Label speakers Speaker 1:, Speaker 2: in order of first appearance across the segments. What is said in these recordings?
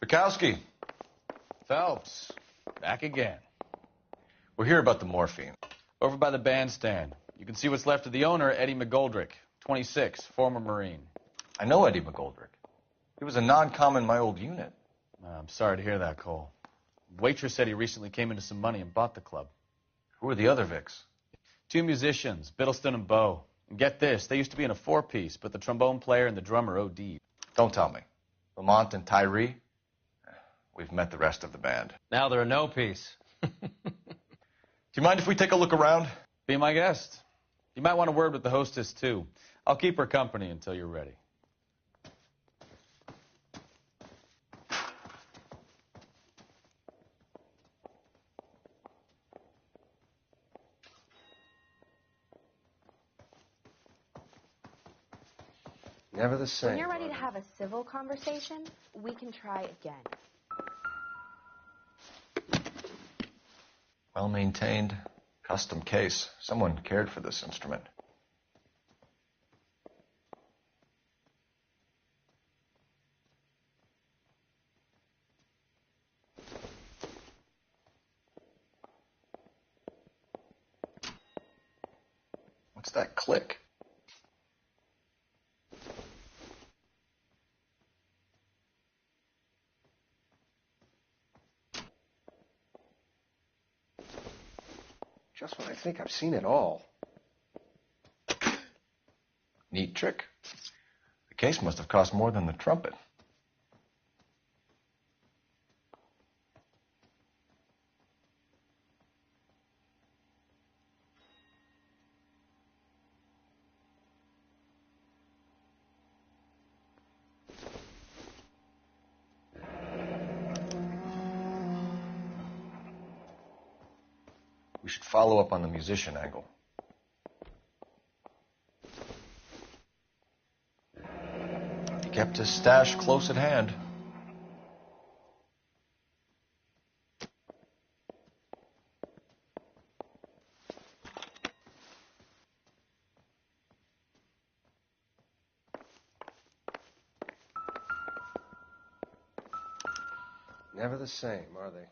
Speaker 1: Bukowski.
Speaker 2: Phelps, back again.
Speaker 1: We're here about the morphine.
Speaker 2: Over by the bandstand. You can see what's left of the owner, Eddie McGoldrick, 26, former Marine.
Speaker 1: I know Eddie McGoldrick. He was a non-com in my old unit.
Speaker 2: I'm sorry to hear that, Cole. Waitress said he recently came into some money and bought the club.
Speaker 1: Who are the other Vics?
Speaker 2: 2 musicians, Biddleston and Bowe. And get this, they used to be in a 4-piece, but the trombone player and the drummer OD'd.
Speaker 1: Don't tell me. Lamont and Tyree? We've met the rest of the band.
Speaker 3: Now they're a no-piece.
Speaker 1: Do you mind if we take a look around?
Speaker 2: Be my guest. You might want a word with the hostess, too. I'll keep her company until you're ready.
Speaker 1: Never the same.
Speaker 4: When you're ready to have a civil conversation, we can try again.
Speaker 1: Well-maintained, custom case. Someone cared for this instrument. What's that click?
Speaker 5: Just when I think I've seen it all.
Speaker 1: Neat trick. The case must have cost more than the trumpet. We should follow up on the musician angle. He kept his stash close at hand.
Speaker 5: Never the same, are they?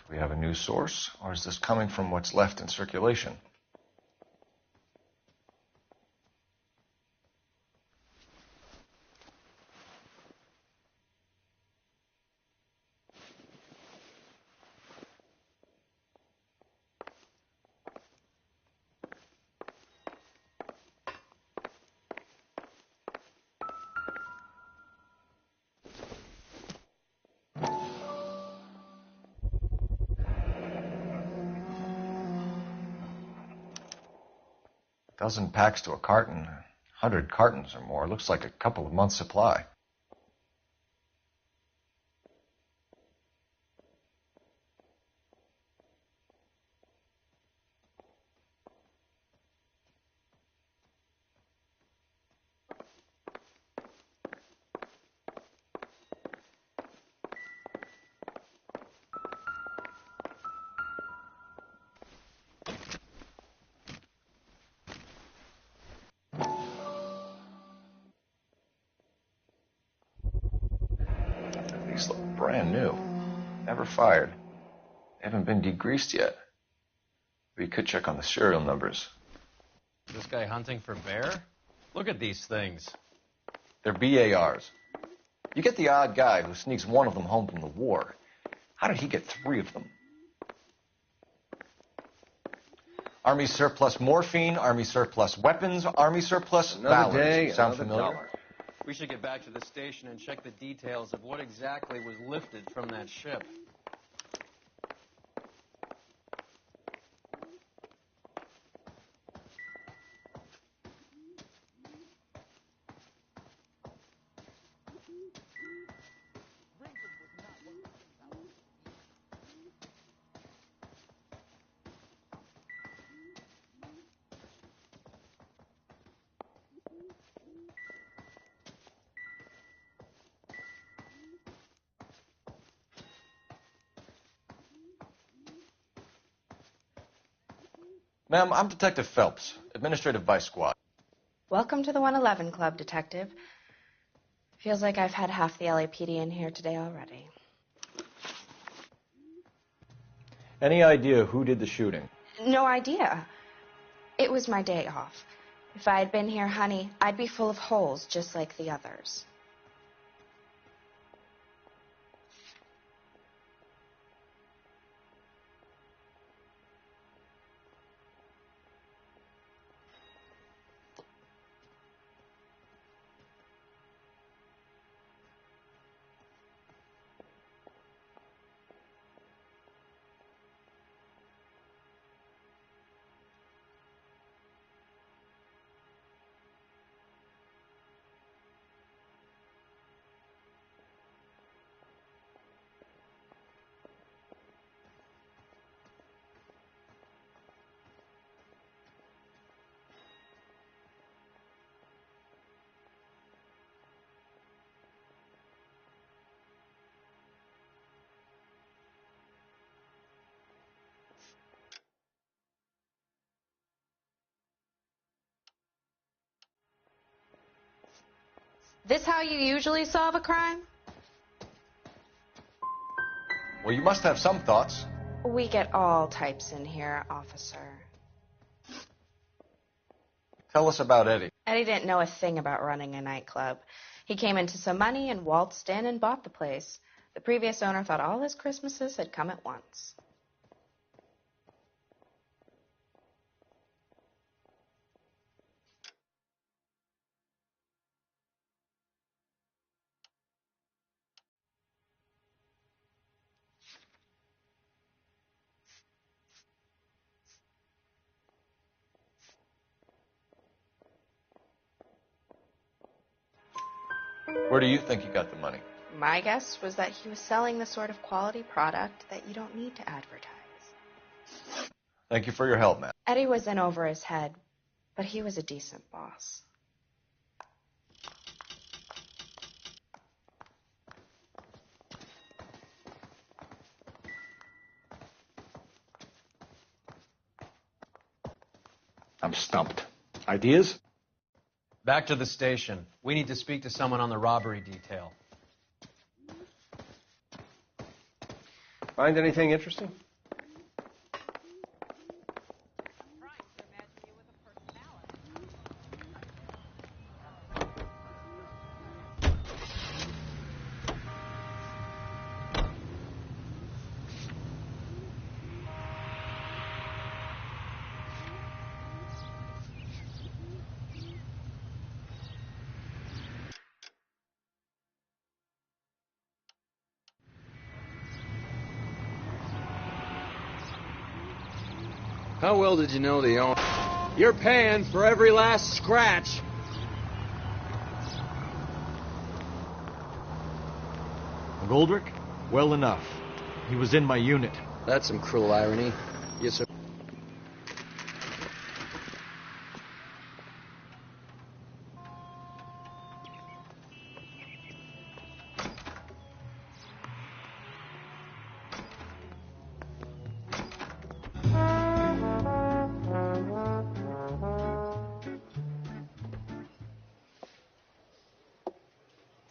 Speaker 1: Do we have a new source, or is this coming from what's left in circulation? Dozen packs to a carton, 100 cartons or more. Looks like a couple of months' supply. These look brand new. Never fired. They haven't been degreased yet. We could check on the serial numbers.
Speaker 3: This guy hunting for bear? Look at these things.
Speaker 1: They're BARs. You get the odd guy who sneaks one of them home from the war. How did he get 3 of them? Army surplus morphine, Army surplus weapons, Army surplus
Speaker 5: Another
Speaker 1: balance.
Speaker 5: day,
Speaker 1: Sound
Speaker 5: another
Speaker 1: familiar?
Speaker 5: dollar.
Speaker 3: We should get back to the station and check the details of what exactly was lifted from that ship.
Speaker 1: Ma'am, I'm Detective Phelps, Administrative Vice Squad.
Speaker 4: Welcome to the 111 Club, Detective. Feels like I've had half the LAPD in here today already.
Speaker 1: Any idea who did the shooting?
Speaker 4: No idea. It was my day off. If I had been here, honey, I'd be full of holes just like the others. This how you usually solve a crime?
Speaker 1: Well, you must have some thoughts.
Speaker 4: We get all types in here, officer.
Speaker 1: Tell us about Eddie.
Speaker 4: Eddie didn't know a thing about running a nightclub. He came into some money and waltzed in and bought the place. The previous owner thought all his Christmases had come at once.
Speaker 1: Where do you think he got the money?
Speaker 4: My guess was that he was selling the sort of quality product that you don't need to advertise.
Speaker 1: Thank you for your help, ma'am.
Speaker 4: Eddie was in over his head, but he was a decent boss.
Speaker 5: I'm stumped. Ideas?
Speaker 3: Back to the station. We need to speak to someone on the robbery detail.
Speaker 5: Find anything interesting?
Speaker 6: How well did you know the owner? You're paying for every last scratch.
Speaker 7: Goldrick? Well enough. He was in my unit.
Speaker 6: That's some cruel irony. Yes, sir.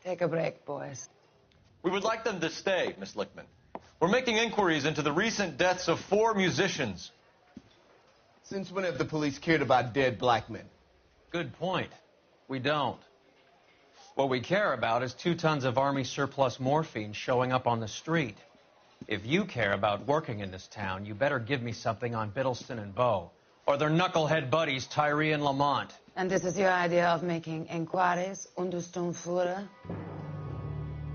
Speaker 8: Take a break, boys.
Speaker 1: We would like them to stay, Miss Lickman. We're making inquiries into the recent deaths of 4 musicians.
Speaker 9: Since when have the police cared about dead black men?
Speaker 3: Good point. We don't. What we care about is 2 tons of Army surplus morphine showing up on the street. If you care about working in this town, you better give me something on Biddleston and Bowe, or their knucklehead buddies Tyree and Lamont.
Speaker 8: And this is your idea of making inquiries under Sturmführer?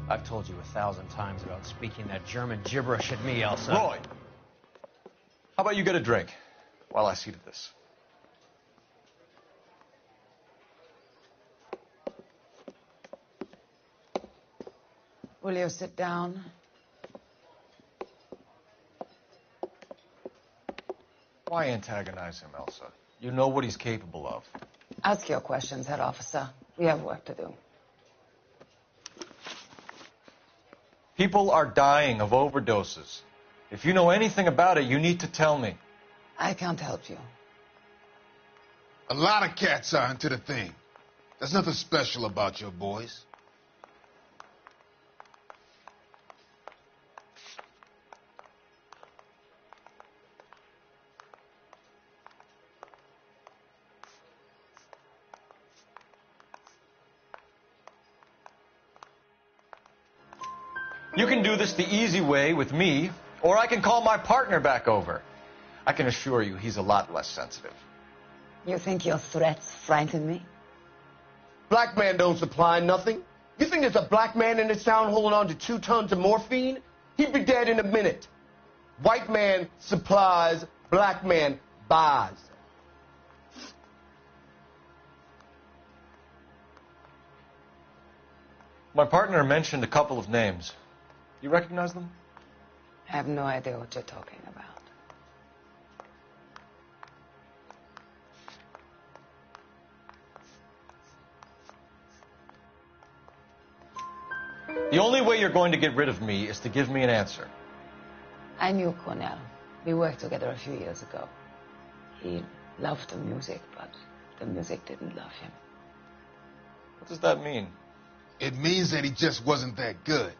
Speaker 3: I've told you 1,000 times about speaking that German gibberish at me, Elsa.
Speaker 1: Roy! How about you get a drink while I see to this?
Speaker 8: Will you sit down?
Speaker 1: Why antagonize him, Elsa? You know what he's capable of.
Speaker 8: Ask your questions, Herr Officer. We have work to do.
Speaker 1: People are dying of overdoses. If you know anything about it, you need to tell me.
Speaker 8: I can't help you.
Speaker 9: A lot of cats are into the thing. There's nothing special about your boys.
Speaker 1: You can do this the easy way with me, or I can call my partner back over. I can assure you he's a lot less sensitive.
Speaker 8: You think your threats frighten me?
Speaker 9: Black man don't supply nothing. You think there's a black man in this town holding on to 2 tons of morphine? He'd be dead in a minute. White man supplies, black man buys.
Speaker 1: My partner mentioned a couple of names. You recognize them?
Speaker 8: I have no idea what you're talking about.
Speaker 1: The only way you're going to get rid of me is to give me an answer.
Speaker 8: I knew Cornell. We worked together a few years ago. He loved the music, but the music didn't love him.
Speaker 1: What does that mean?
Speaker 9: It means that he just wasn't that good.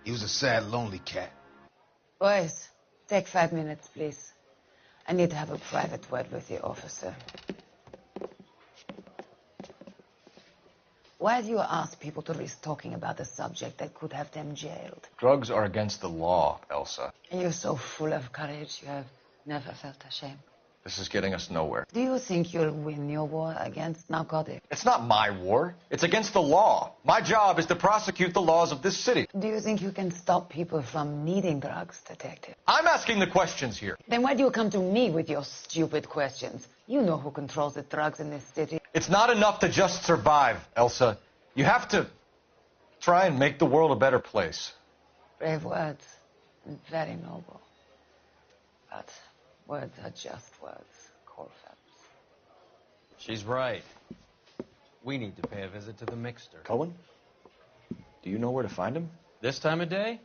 Speaker 9: He was a sad, lonely cat.
Speaker 8: Boys, take 5 minutes, please. I need to have a private word with the officer. Why do you ask people to risk talking about a subject that could have them jailed?
Speaker 1: Drugs are against the law, Elsa.
Speaker 8: You're so full of courage, you have never felt ashamed.
Speaker 1: This is getting us nowhere.
Speaker 8: Do you think you'll win your war against narcotics?
Speaker 1: It's not my war. It's against the law. My job is to prosecute the laws of this city.
Speaker 8: Do you think you can stop people from needing drugs, detective?
Speaker 1: I'm asking the questions here.
Speaker 8: Then why do you come to me with your stupid questions? You know who controls the drugs in this city.
Speaker 1: It's not enough to just survive, Elsa. You have to try and make the world a better place.
Speaker 8: Brave words, and very noble. But words are just words, Colfax.
Speaker 3: She's right. We need to pay a visit to the mixer.
Speaker 1: Cohen? Do you know where to find him?
Speaker 3: This time of day?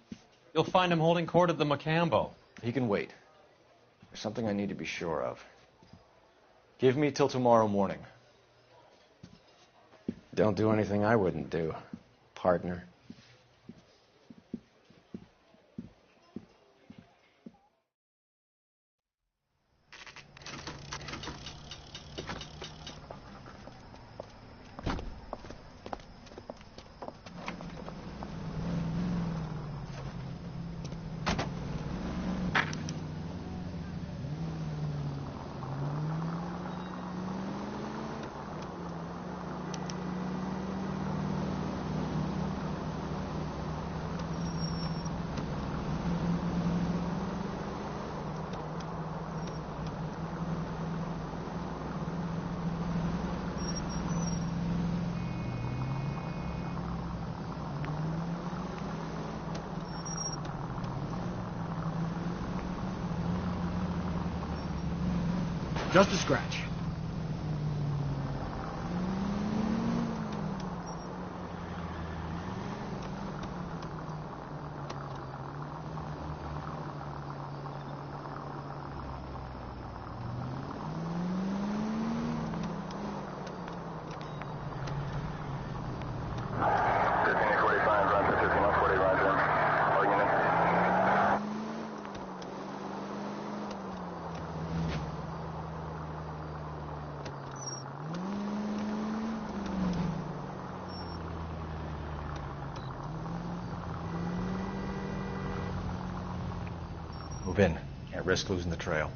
Speaker 3: You'll find him holding court at the Macambo.
Speaker 1: He can wait. There's something I need to be sure of. Give me till tomorrow morning.
Speaker 5: Don't do anything I wouldn't do, partner.
Speaker 7: Just a scratch.
Speaker 1: Move in. Can't risk losing the trail.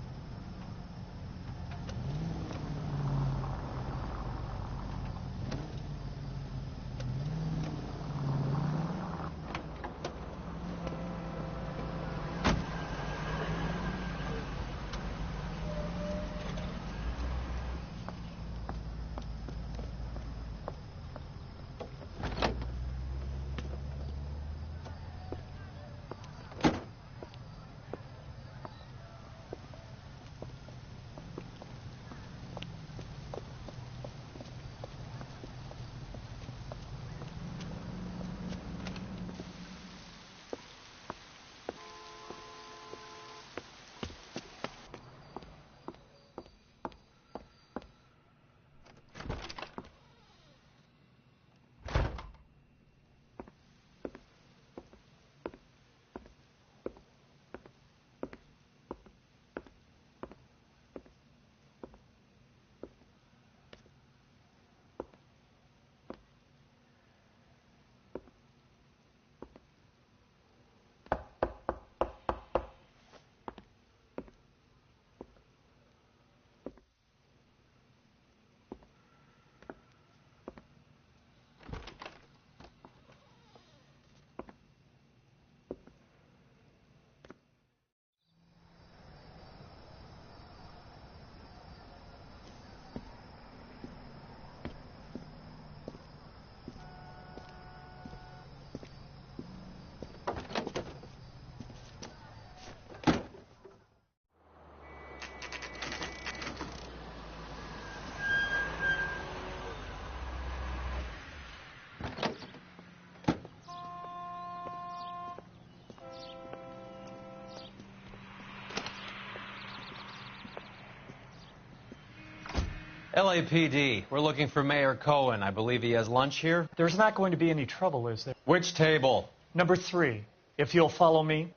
Speaker 3: LAPD, we're looking for Mayor Cohen. I believe he has lunch here.
Speaker 10: There's not going to be any trouble, is there?
Speaker 3: Which table?
Speaker 10: Number 3, if you'll follow me.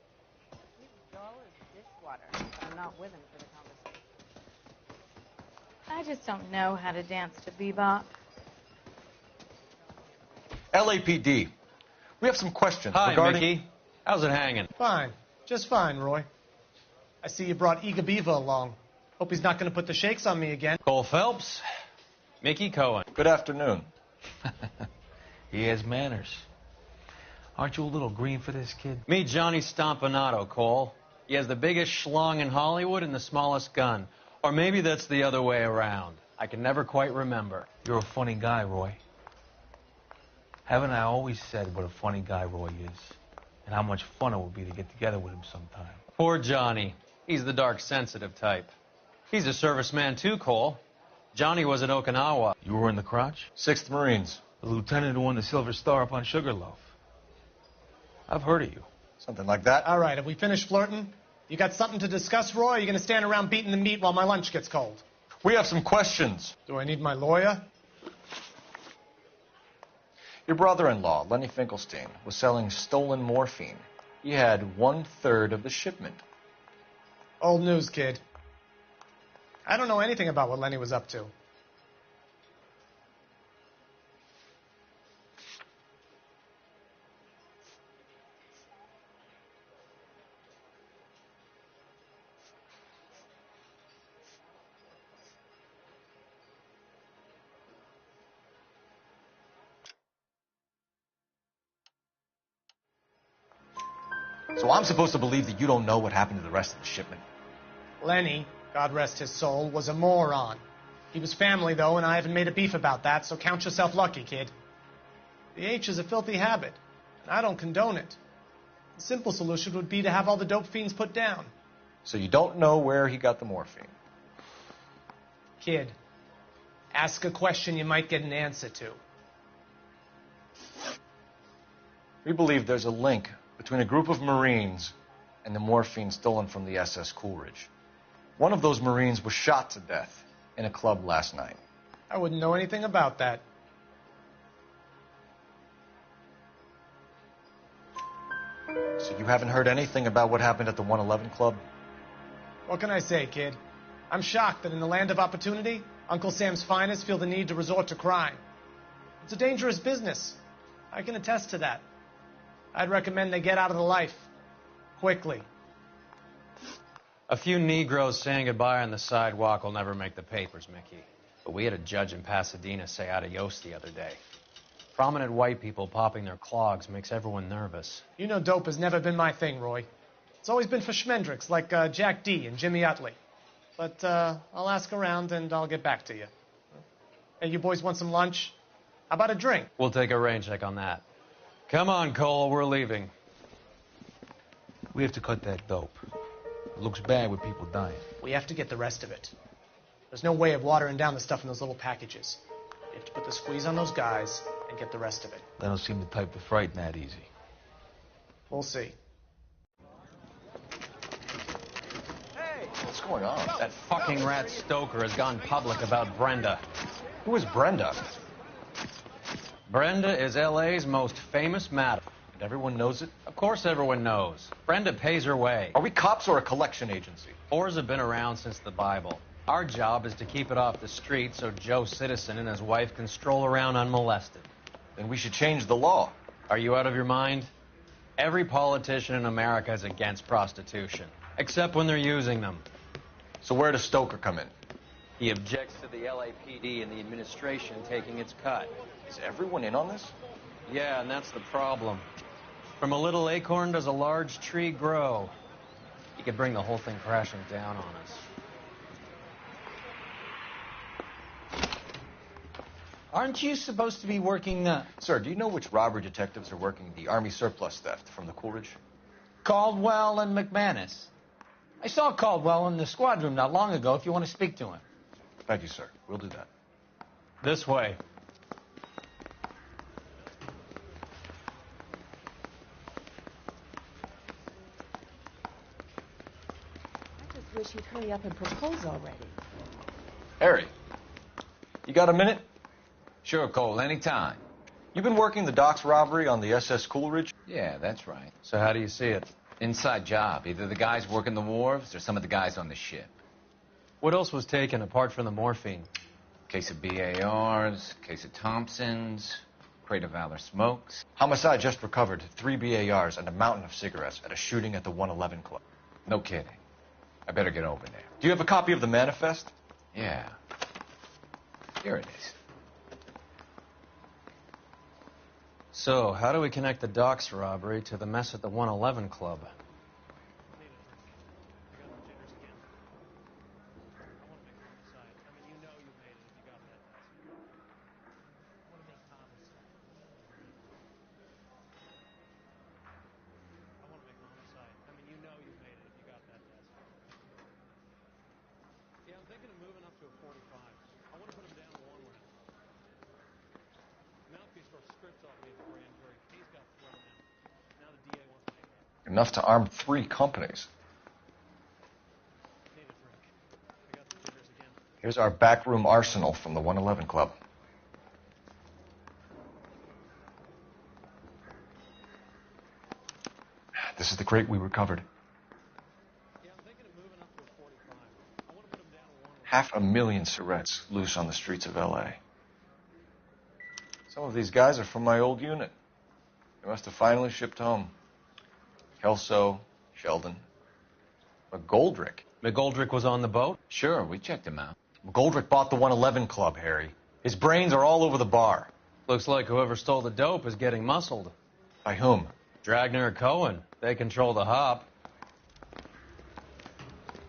Speaker 4: I'm not with him for the conversation. I just don't know how to dance to bebop.
Speaker 7: LAPD. We have some questions
Speaker 3: Hi,
Speaker 7: regarding...
Speaker 3: Mickey. How's it hanging?
Speaker 10: Fine. Just fine, Roy. I see you brought Iga Beaver along. Hope he's not going to put the shakes on me again.
Speaker 3: Cole Phelps. Mickey Cohen.
Speaker 7: Good afternoon.
Speaker 11: He has manners. Aren't you a little green for this kid?
Speaker 3: Meet Johnny Stompanato, Cole. He has the biggest schlong in Hollywood and the smallest gun. Or maybe that's the other way around. I can never quite remember.
Speaker 11: You're a funny guy, Roy. Haven't I always said what a funny guy Roy is? And how much fun it would be to get together with him sometime.
Speaker 3: Poor Johnny. He's the dark, sensitive type. He's a serviceman too, Cole. Johnny was at Okinawa.
Speaker 11: You were in the crotch?
Speaker 7: 6th Marines.
Speaker 11: The lieutenant who won the Silver Star up on Sugarloaf. I've heard of you.
Speaker 7: Something like that.
Speaker 10: All right, have we finished flirting? You got something to discuss, Roy, or are you going to stand around beating the meat while my lunch gets cold?
Speaker 7: We have some questions.
Speaker 10: Do I need my lawyer?
Speaker 7: Your brother-in-law, Lenny Finkelstein, was selling stolen morphine. He had 1/3 of the shipment.
Speaker 10: Old news, kid. I don't know anything about what Lenny was up to.
Speaker 7: So I'm supposed to believe that you don't know what happened to the rest of the shipment?
Speaker 10: Lenny, God rest his soul, was a moron. He was family, though, and I haven't made a beef about that, so count yourself lucky, kid. The H is a filthy habit, and I don't condone it. The simple solution would be to have all the dope fiends put down.
Speaker 7: So you don't know where he got the morphine?
Speaker 10: Kid, ask a question you might get an answer to.
Speaker 7: We believe there's a link between a group of Marines and the morphine stolen from the SS Coolidge. One of those Marines was shot to death in a club last night.
Speaker 10: I wouldn't know anything about that.
Speaker 7: So you haven't heard anything about what happened at the 111 Club?
Speaker 10: What can I say, kid? I'm shocked that in the land of opportunity, Uncle Sam's finest feel the need to resort to crime. It's a dangerous business. I can attest to that. I'd recommend they get out of the life. Quickly.
Speaker 3: A few Negroes saying goodbye on the sidewalk will never make the papers, Mickey. But we had a judge in Pasadena say adios the other day. Prominent white people popping their clogs makes everyone nervous.
Speaker 10: You know dope has never been my thing, Roy. It's always been for schmendricks like Jack D. and Jimmy Utley. But I'll ask around and I'll get back to you. Hey, you boys want some lunch? How about a drink?
Speaker 3: We'll take a rain check on that. Come on, Cole, we're leaving.
Speaker 11: We have to cut that dope. It looks bad with people dying.
Speaker 10: We have to get the rest of it. There's no way of watering down the stuff in those little packages. You have to put the squeeze on those guys and get the rest of it.
Speaker 11: They don't seem the type to frighten that easy.
Speaker 10: We'll see.
Speaker 7: Hey, what's going on?
Speaker 3: That fucking rat Stoker has gone public about Brenda.
Speaker 7: Who is Brenda?
Speaker 3: Brenda is L.A.'s most famous madam.
Speaker 7: And everyone knows it?
Speaker 3: Of course everyone knows. Brenda pays her way.
Speaker 7: Are we cops or a collection agency?
Speaker 3: Whores have been around since the Bible. Our job is to keep it off the street so Joe Citizen and his wife can stroll around unmolested.
Speaker 7: Then we should change the law.
Speaker 3: Are you out of your mind? Every politician in America is against prostitution, except when they're using them.
Speaker 7: So where does Stoker come in?
Speaker 3: He objects to the LAPD and the administration taking its cut.
Speaker 7: Is everyone in on this?
Speaker 3: Yeah, and that's the problem. From a little acorn does a large tree grow. He could bring the whole thing crashing down on us.
Speaker 12: Aren't you supposed to be working,
Speaker 7: Sir, do you know which robbery detectives are working the Army surplus theft from the Coolidge?
Speaker 12: Caldwell and McManus? I saw Caldwell in the squad room not long ago if you want to speak to him.
Speaker 7: Thank you, sir. We'll do that.
Speaker 3: This way.
Speaker 8: I just wish he'd hurry up and propose already.
Speaker 7: Harry, You got a minute?
Speaker 13: Sure, Cole, anytime.
Speaker 7: You've been working the docks robbery on the SS Coolidge?
Speaker 13: Yeah, that's right.
Speaker 3: So how do you see it?
Speaker 13: Inside job. Either the guys working the wharves or some of the guys on the ship.
Speaker 3: What else was taken apart from the morphine?
Speaker 13: Case of BARs, case of Thompsons, crate of Valor smokes.
Speaker 7: Homicide just recovered 3 BARs and a mountain of cigarettes at a shooting at the 111 Club.
Speaker 13: No kidding. I better get over there.
Speaker 7: Do you have a copy of the manifest?
Speaker 13: Yeah. Here it is.
Speaker 3: So, how do we connect the docks robbery to the mess at the 111 Club?
Speaker 7: Enough to arm 3 companies. Here's our backroom arsenal from the 111 Club. This is the crate we recovered. 500,000 cigarettes loose on the streets of L.A. Some of these guys are from my old unit. They must have finally shipped home. Kelso, Sheldon, McGoldrick.
Speaker 3: McGoldrick was on the boat?
Speaker 13: Sure, we checked him out.
Speaker 7: McGoldrick bought the 111 Club, Harry. His brains are all over the bar.
Speaker 3: Looks like whoever stole the dope is getting muscled.
Speaker 7: By whom?
Speaker 3: Dragner or Cohen. They control the hop.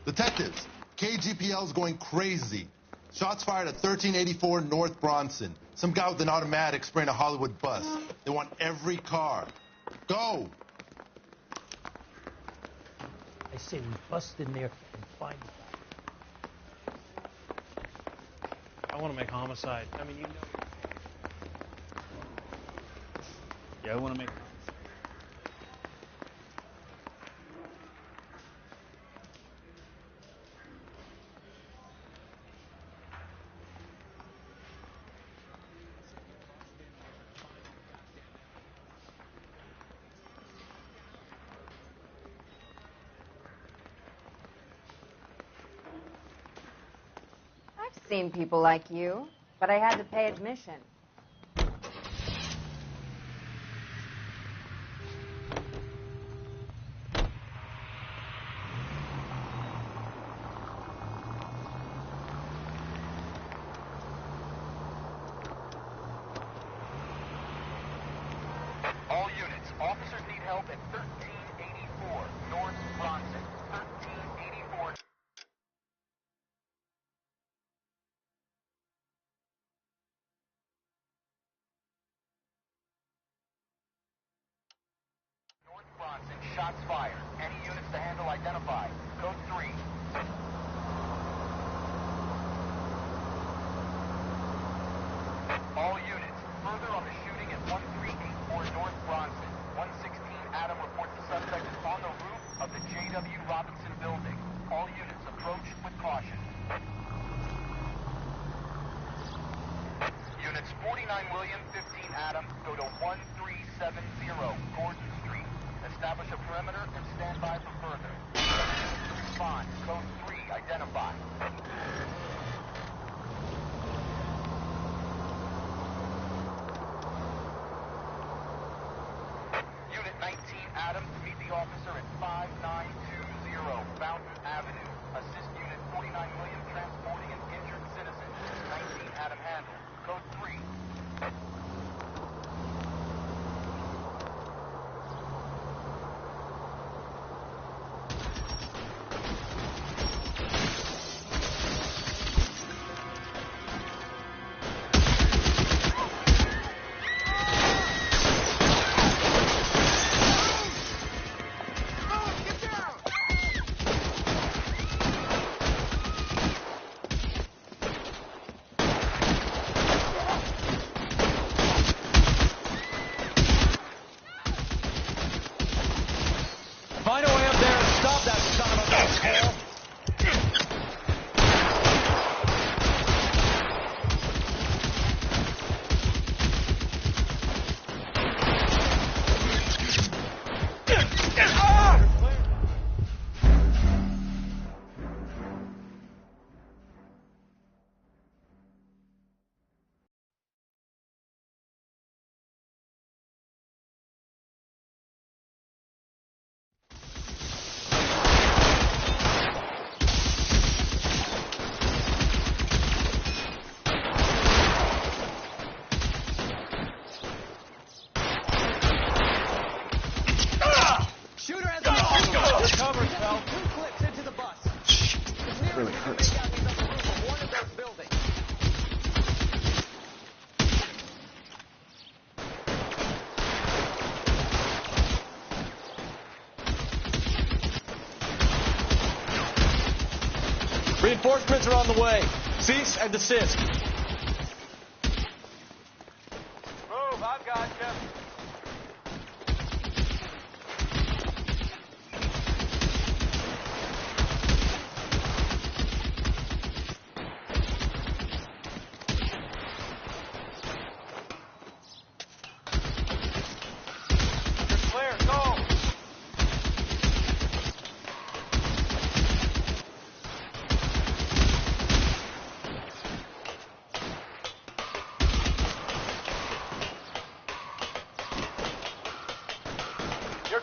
Speaker 14: Detectives, KGPL's going crazy. Shots fired at 1384 North Bronson. Some guy with an automatic spraying a Hollywood bus. They want every car. Go!
Speaker 15: I say we bust in there and find the guy.
Speaker 10: I want to make homicide. I mean, you know.
Speaker 2: Yeah, I want to make homicide.
Speaker 4: I've seen people like you, but I had to pay admission.
Speaker 16: All units, officers need help at 1384 North Bronson. 1384. North Bronson, shots fired. Any units to handle identified. Code 3. All units, further on the shooting at 1384 North Bronson. 116 Adam reports the suspect is on the roof of the J.W. Robinson building. All units approach with caution. Units 49 William, 15 Adam, go to 1370 Gordon Street. Establish a perimeter and stand by for further. Respond. Code 3, identify. Unit 19 Adam, meet the officer at 5920 Fountain Avenue. Assist Unit 49 William transporting an injured citizen. 19 Adam handle. Code 3.
Speaker 7: Reinforcements are on the way. Cease and desist.
Speaker 16: Move, I've got you.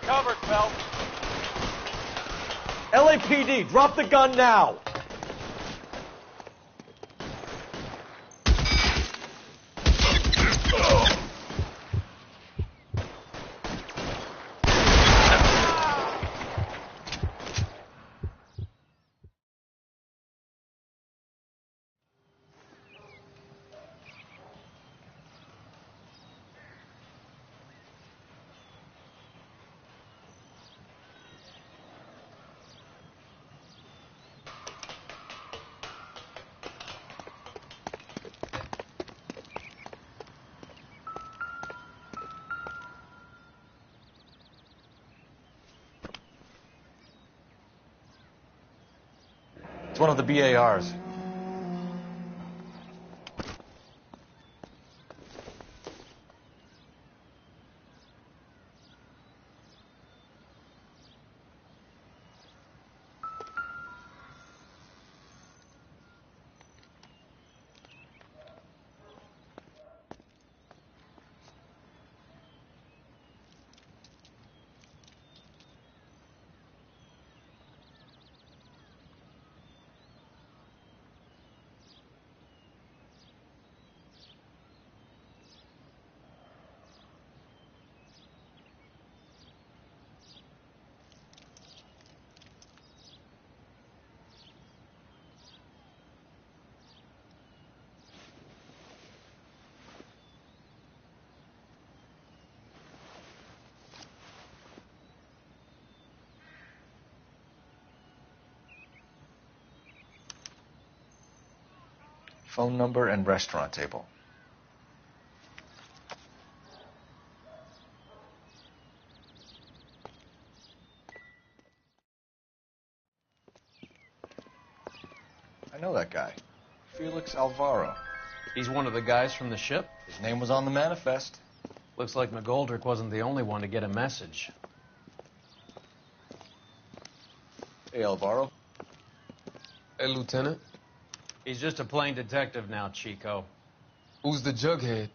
Speaker 16: Covered, Phelps.
Speaker 7: LAPD, drop the gun now. It's one of the BARs. Phone number and restaurant table. I know that guy. Felix Alvaro.
Speaker 3: He's one of the guys from the ship?
Speaker 7: His name was on the manifest.
Speaker 3: Looks like McGoldrick wasn't the only one to get a message.
Speaker 7: Hey, Alvaro.
Speaker 17: Hey, Lieutenant.
Speaker 3: He's just a plain detective now, Chico.
Speaker 17: Who's the jughead?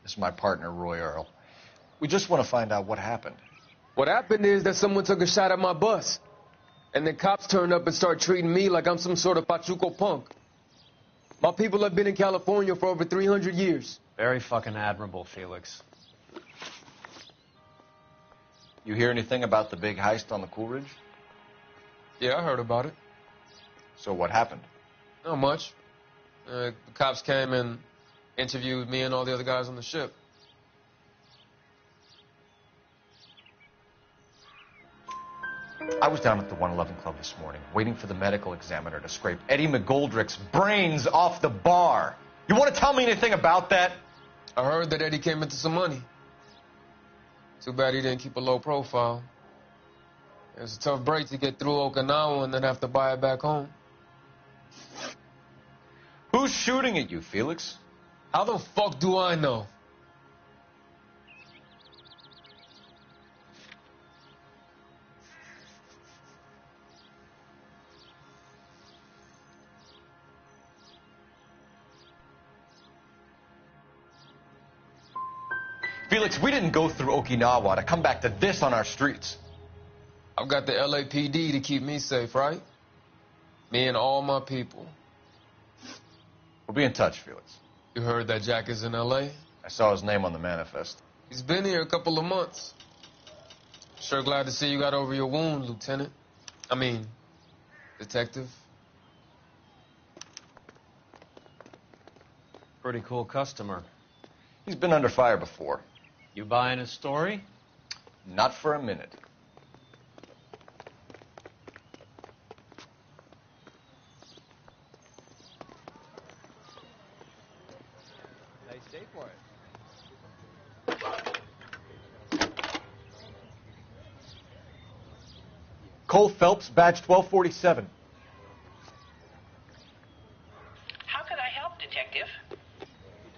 Speaker 7: This is my partner, Roy Earl. We just want to find out what happened.
Speaker 17: What happened is that someone took a shot at my bus. And then cops turned up and start treating me like I'm some sort of Pachuco punk. My people have been in California for over 300 years.
Speaker 3: Very fucking admirable, Felix.
Speaker 7: You hear anything about the big heist on the Coolidge?
Speaker 17: Yeah, I heard about it.
Speaker 7: So what happened?
Speaker 17: Not much. The cops came and interviewed me and all the other guys on the ship.
Speaker 7: I was down at the 111 Club this morning, waiting for the medical examiner to scrape Eddie McGoldrick's brains off the bar. You want to tell me anything about that?
Speaker 17: I heard that Eddie came into some money. Too bad he didn't keep a low profile. It was a tough break to get through Okinawa and then have to buy it back home.
Speaker 7: Who's shooting at you, Felix?
Speaker 17: How the fuck do I know?
Speaker 7: Felix, we didn't go through Okinawa to come back to this on our streets.
Speaker 17: I've got the LAPD to keep me safe, right? Me and all my people.
Speaker 7: We'll be in touch, Felix.
Speaker 17: You heard that Jack is in L.A.?
Speaker 7: I saw his name on the manifest.
Speaker 17: He's been here a couple of months. Sure glad to see you got over your wound, Lieutenant. I mean, Detective.
Speaker 3: Pretty cool customer.
Speaker 7: He's been under fire before.
Speaker 3: You buying his story?
Speaker 7: Not for a minute.
Speaker 3: Stay for it.
Speaker 7: Cole Phelps, badge 1247.
Speaker 18: How can I help, Detective?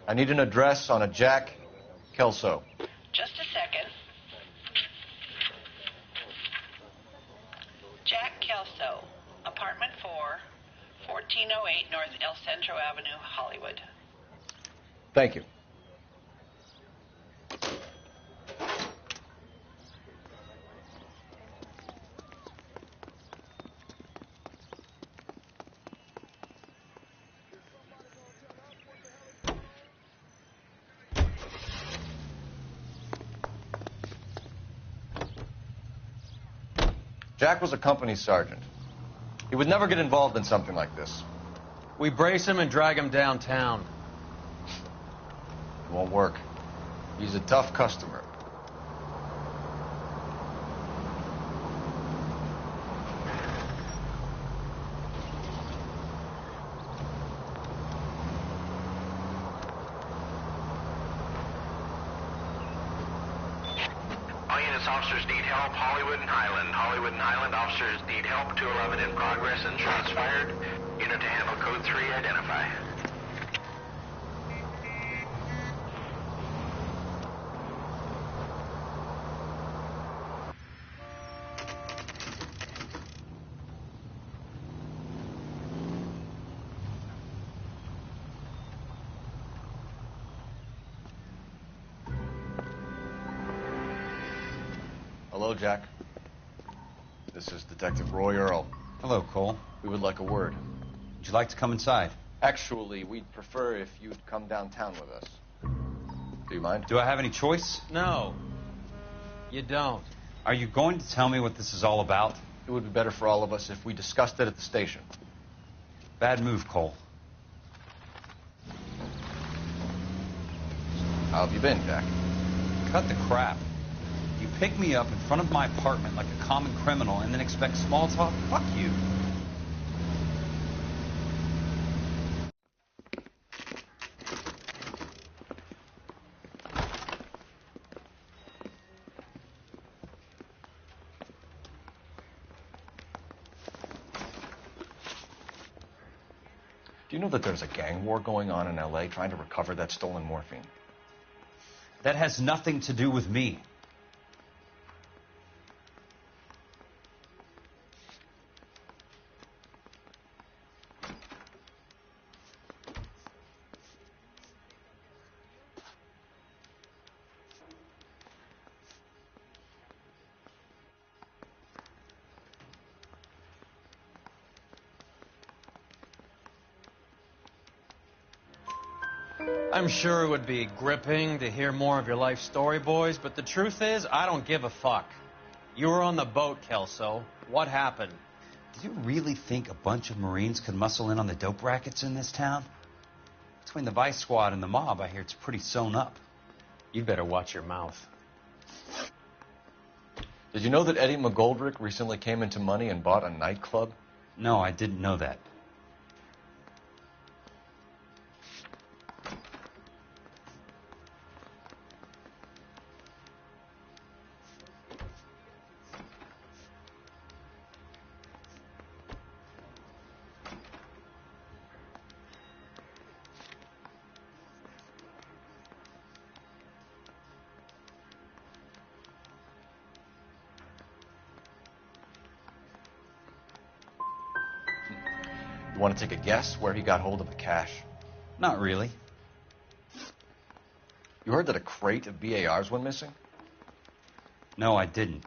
Speaker 7: I need an address on a Jack Kelso.
Speaker 18: Just a second. Jack Kelso, apartment 4, 1408 North El Centro Avenue, Hollywood.
Speaker 7: Thank you. Jack was a company sergeant. He would never get involved in something like this.
Speaker 3: We brace him and drag him downtown.
Speaker 7: It won't work. He's a tough customer.
Speaker 16: All units, officers need help. Hollywood and Highland. Hollywood and Highland officers need help. 211 in progress and shots fired. Unit to handle code 3, identify.
Speaker 7: Hello, Jack. This is Detective Roy Earl.
Speaker 2: Hello, Cole.
Speaker 7: We would like a word.
Speaker 2: Would you like to come inside?
Speaker 7: Actually, we'd prefer if you'd come downtown with us. Do you mind?
Speaker 2: Do I have any choice?
Speaker 3: No. You don't.
Speaker 2: Are you going to tell me what this is all about?
Speaker 7: It would be better for all of us if we discussed it at the station.
Speaker 2: Bad move, Cole.
Speaker 7: How have you been, Jack?
Speaker 2: Cut the crap. You pick me up in front of my apartment like a common criminal and then expect small talk? Fuck you.
Speaker 7: Do you know that there's a gang war going on in L.A. trying to recover that stolen morphine?
Speaker 2: That has nothing to do with me.
Speaker 3: I'm sure it would be gripping to hear more of your life story, boys, but the truth is, I don't give a fuck. You were on the boat, Kelso. What happened?
Speaker 2: Do you really think a bunch of Marines could muscle in on the dope rackets in this town? Between the Vice Squad and the mob, I hear it's pretty sewn up.
Speaker 3: You better watch your mouth.
Speaker 7: Did you know that Eddie McGoldrick recently came into money and bought a nightclub?
Speaker 2: No, I didn't know that.
Speaker 7: You want to take a guess where he got hold of the cash?
Speaker 2: Not really.
Speaker 7: You heard that a crate of BARs went missing?
Speaker 2: No, I didn't.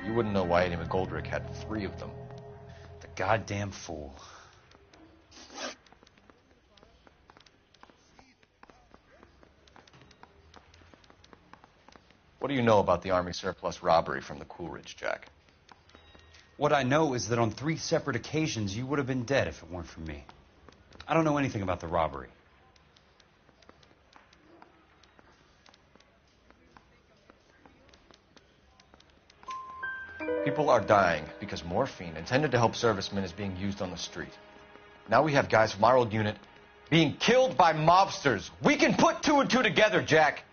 Speaker 7: You wouldn't know why Eddie McGoldrick had 3 of them.
Speaker 2: The goddamn fool.
Speaker 7: What do you know about the Army surplus robbery from the Coolidge, Jack?
Speaker 2: What I know is that on 3 separate occasions, you would have been dead if it weren't for me. I don't know anything about the robbery.
Speaker 7: People are dying because morphine intended to help servicemen is being used on the street. Now we have guys from our old unit being killed by mobsters. We can put 2 and 2 together, Jack.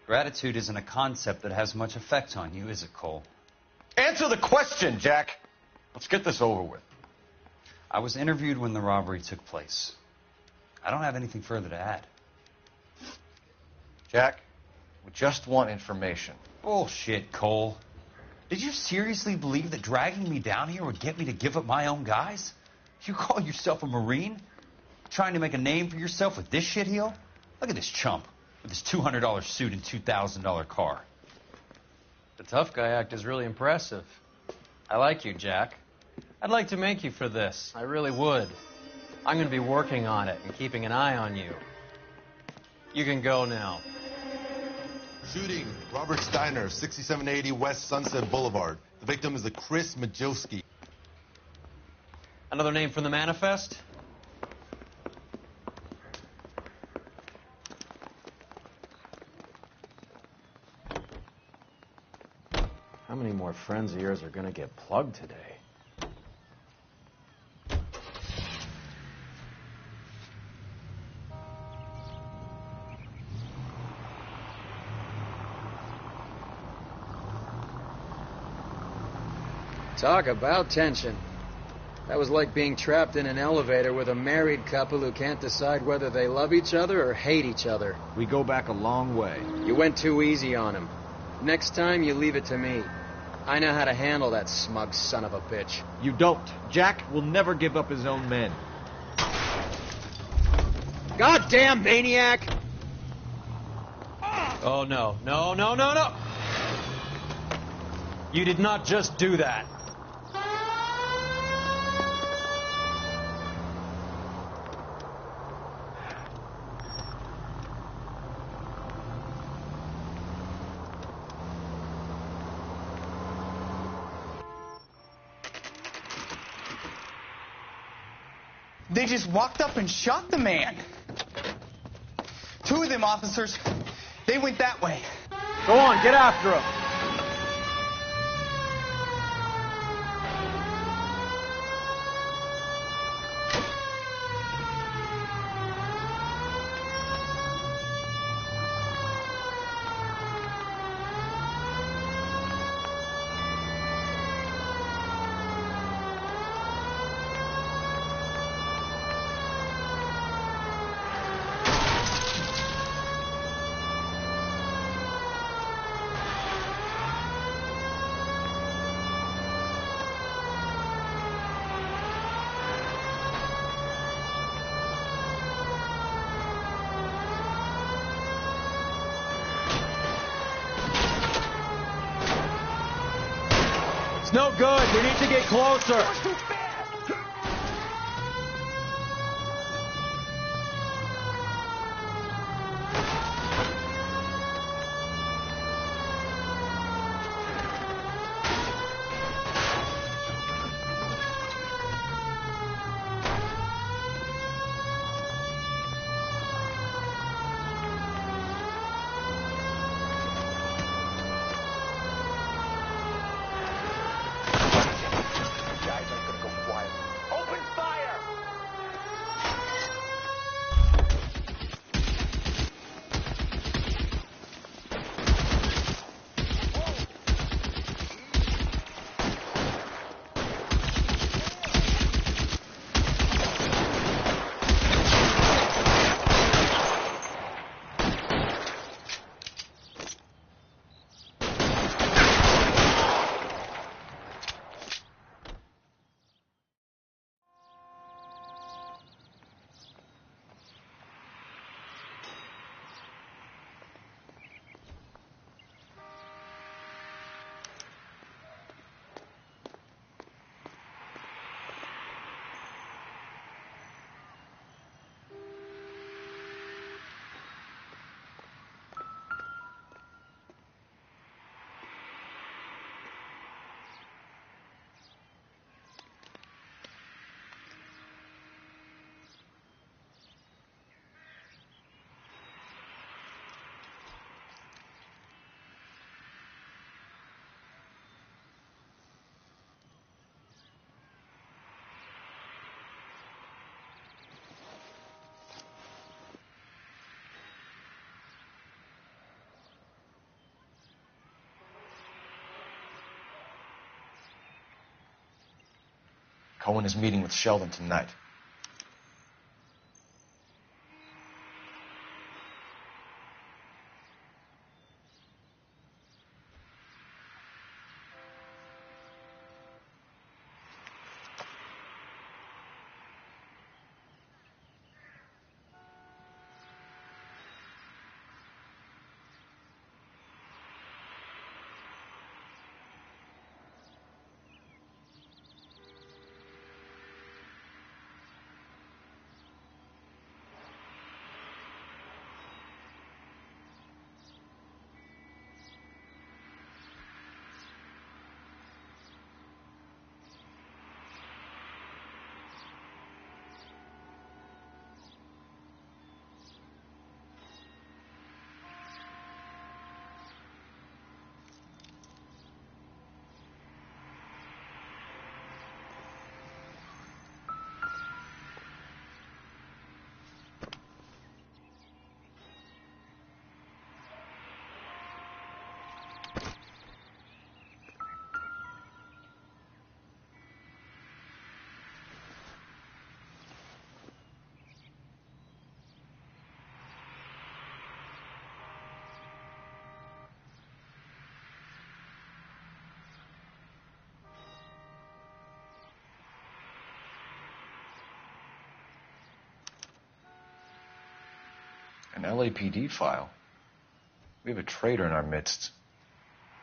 Speaker 2: Gratitude isn't a concept that has much effect on you, is it, Cole?
Speaker 7: Answer the question, Jack. Let's get this over with.
Speaker 2: I was interviewed when the robbery took place. I don't have anything further to add.
Speaker 7: Jack, we just want information.
Speaker 2: Bullshit, Cole. Did you seriously believe that dragging me down here would get me to give up my own guys? You call yourself a Marine? Trying to make a name for yourself with this shitheel? Look at this chump with his $200 suit and $2,000 car.
Speaker 3: The tough guy act is really impressive. I like you, Jack. I'd like to make you for this. I really would. I'm going to be working on it and keeping an eye on you. You can go now.
Speaker 14: Shooting, Robert Steiner, 6780 West Sunset Boulevard. The victim is a Chris Majowski.
Speaker 3: Another name from the manifest?
Speaker 19: How many more friends of yours are going to get plugged today?
Speaker 20: Talk about tension. That was like being trapped in an elevator with a married couple who can't decide whether they love each other or hate each other.
Speaker 19: We go back a long way.
Speaker 20: You went too easy on him. Next time, you leave it to me. I know how to handle that smug son of a bitch.
Speaker 19: You don't. Jack will never give up his own men.
Speaker 20: Goddamn maniac!
Speaker 3: Oh, no. No, no, no, no! You did not just do that.
Speaker 21: They just walked up and shot the man. 2 of them officers, they went that way.
Speaker 19: Go on, get after him.
Speaker 3: It's no good. We need to get closer.
Speaker 7: Cohen is meeting with Sheldon tonight. An LAPD file. We have a traitor in our midst.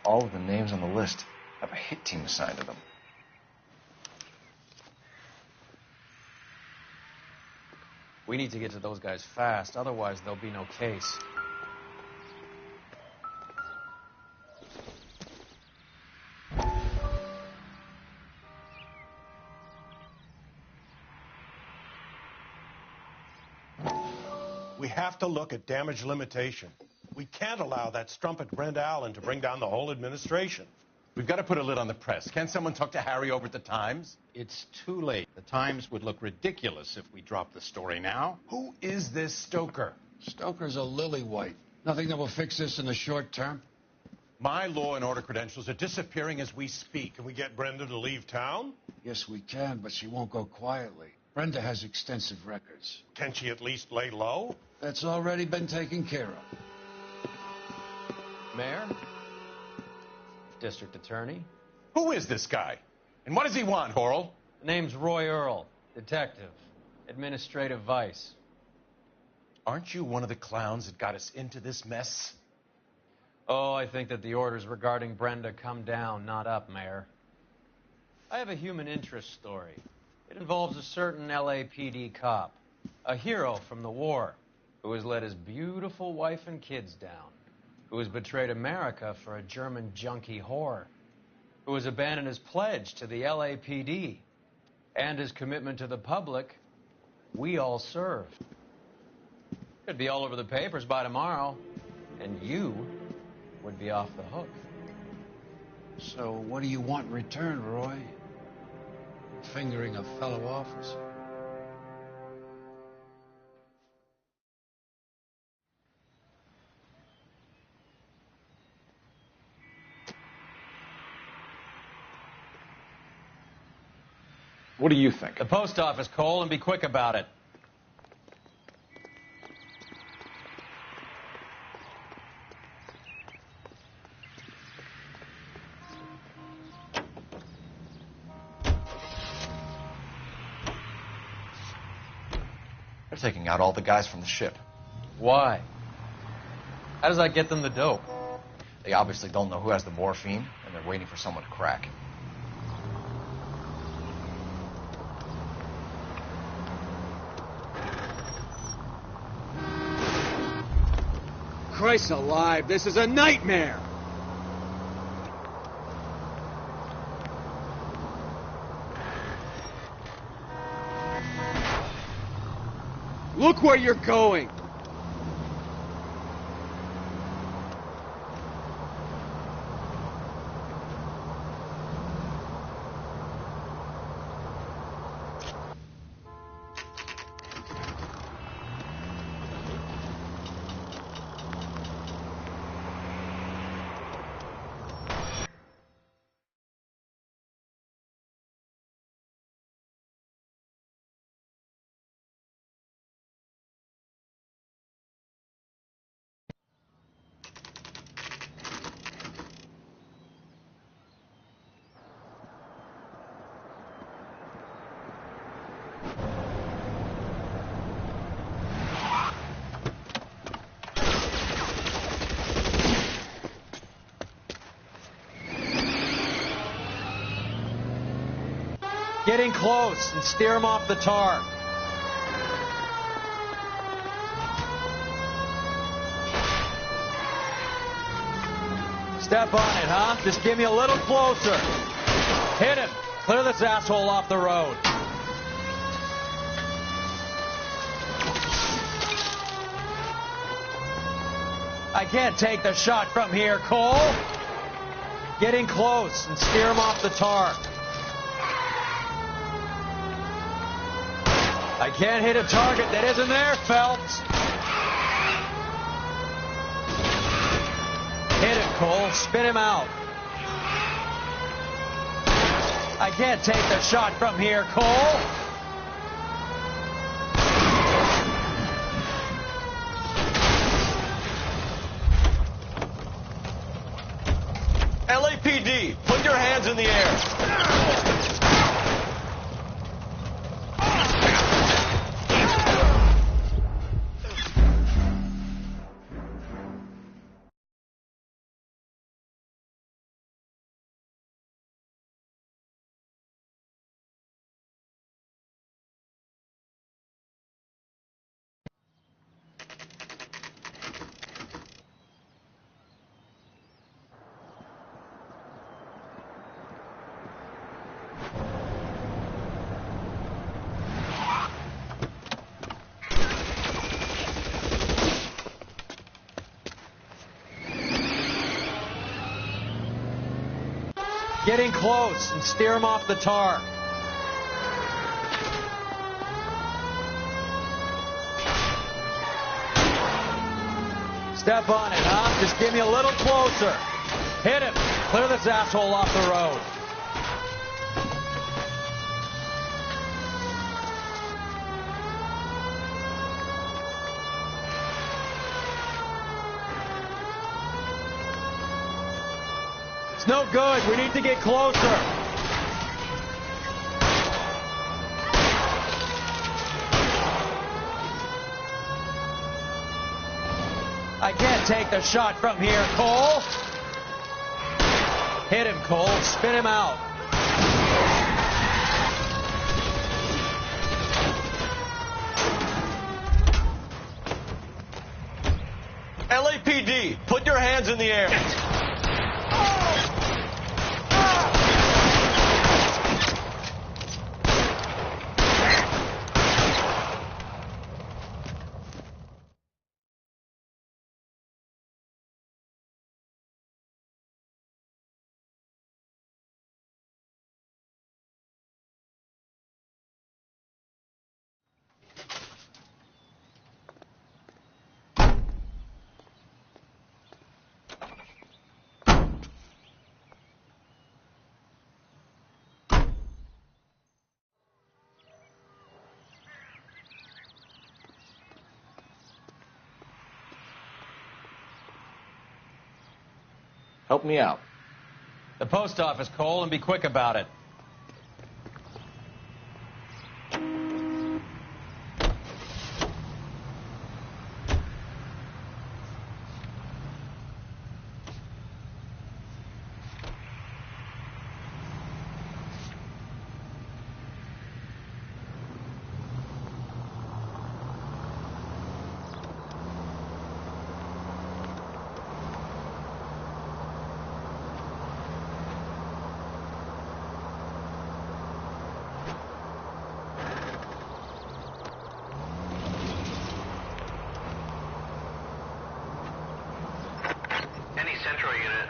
Speaker 7: All of the names on the list have a hit team assigned to them.
Speaker 3: We need to get to those guys fast, otherwise there'll be no case.
Speaker 6: We have to look at damage limitation. We can't allow that strumpet Brenda Allen to bring down the whole administration.
Speaker 22: We've got to put a lid on the press. Can't someone talk to Harry over at the Times? It's too late. The Times would look ridiculous if we dropped the story now. Who is this Stoker?
Speaker 23: Stoker's a lily-white. Nothing that will fix this in the short term.
Speaker 22: My law and order credentials are disappearing as we speak.
Speaker 6: Can we get Brenda to leave town?
Speaker 23: Yes, we can, but she won't go quietly. Brenda has extensive records.
Speaker 6: Can she at least lay low?
Speaker 23: That's already been taken care of.
Speaker 3: Mayor? District Attorney?
Speaker 22: Who is this guy? And what does he want, Horrell?
Speaker 3: The name's Roy Earl, detective, administrative vice.
Speaker 22: Aren't you one of the clowns that got us into this mess?
Speaker 3: Oh, I think that the orders regarding Brenda come down, not up, Mayor. I have a human interest story. It involves a certain LAPD cop, a hero from the war, who has let his beautiful wife and kids down, who has betrayed America for a German junkie whore, who has abandoned his pledge to the LAPD and his commitment to the public we all serve. Could be all over the papers by tomorrow, and you would be off the hook.
Speaker 23: So what do you want in return, Roy? Fingering a fellow officer.
Speaker 7: What do you think?
Speaker 3: The post office, Cole, and be quick about it.
Speaker 7: They're taking out all the guys from the ship.
Speaker 3: Why? How does that get them the dope?
Speaker 7: They obviously don't know who has the morphine, and they're waiting for someone to crack.
Speaker 20: Christ alive, this is a nightmare! Look where you're going!
Speaker 3: Getting close and steer him off the tar. Step on it, huh? Just give me a little closer. Hit him. Clear this asshole off the road. I can't take the shot from here, Cole. Getting close and steer him off the tar. I can't hit a target that isn't there, Phelps. Hit him, Cole. Spin him out. I can't take the shot from here, Cole.
Speaker 22: LAPD, put your hands in the air.
Speaker 3: Getting close and steer him off the tar. Step on it, huh? Just give me a little closer. Hit him. Clear this asshole off the road. It's no good. We need to get closer. I can't take the shot from here, Cole. Hit him, Cole. Spin him out.
Speaker 22: LAPD, put your hands in the air.
Speaker 7: Help me out.
Speaker 3: The post office, Cole, and be quick about it.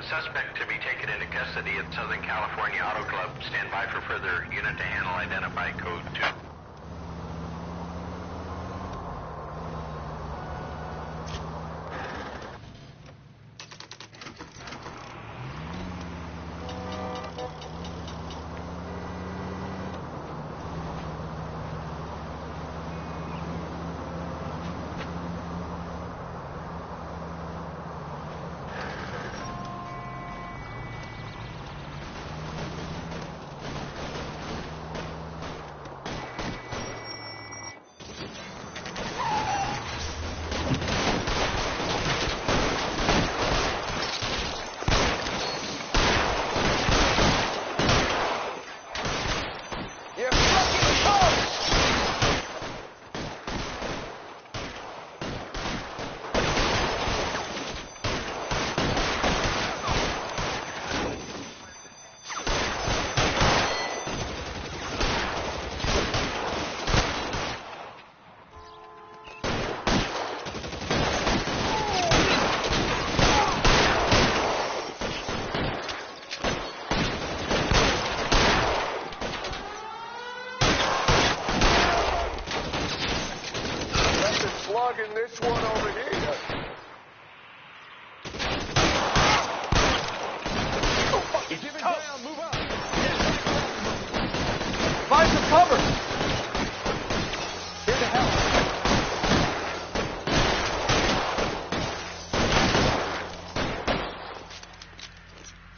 Speaker 16: Suspect to be taken into custody at Southern California Auto Club. Stand by for further unit to handle. Identify code 2.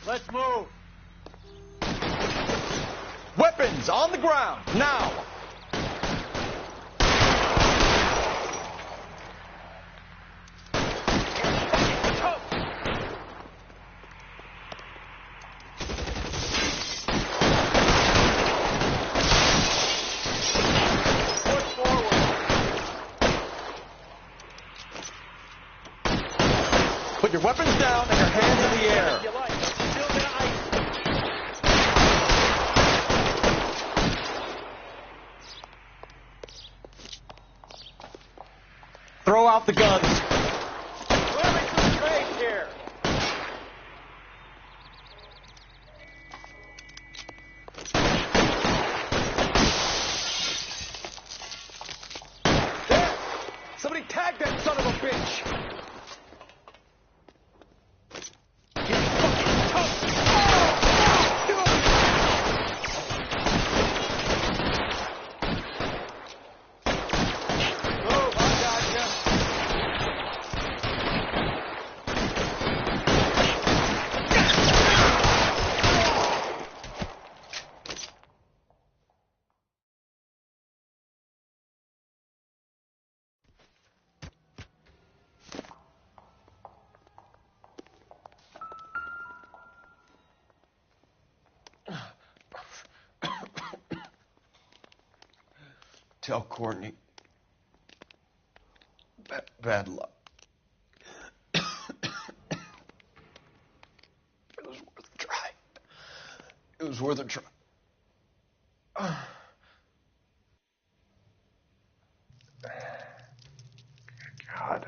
Speaker 12: Let's move.
Speaker 7: Weapons on the ground, now! Put your weapons down and your hands in the air. Throw out the guns.
Speaker 12: Here.
Speaker 7: There! Somebody tag that son of a bitch!
Speaker 6: Tell Courtney. Bad luck. It was worth a try. It was worth a try. God.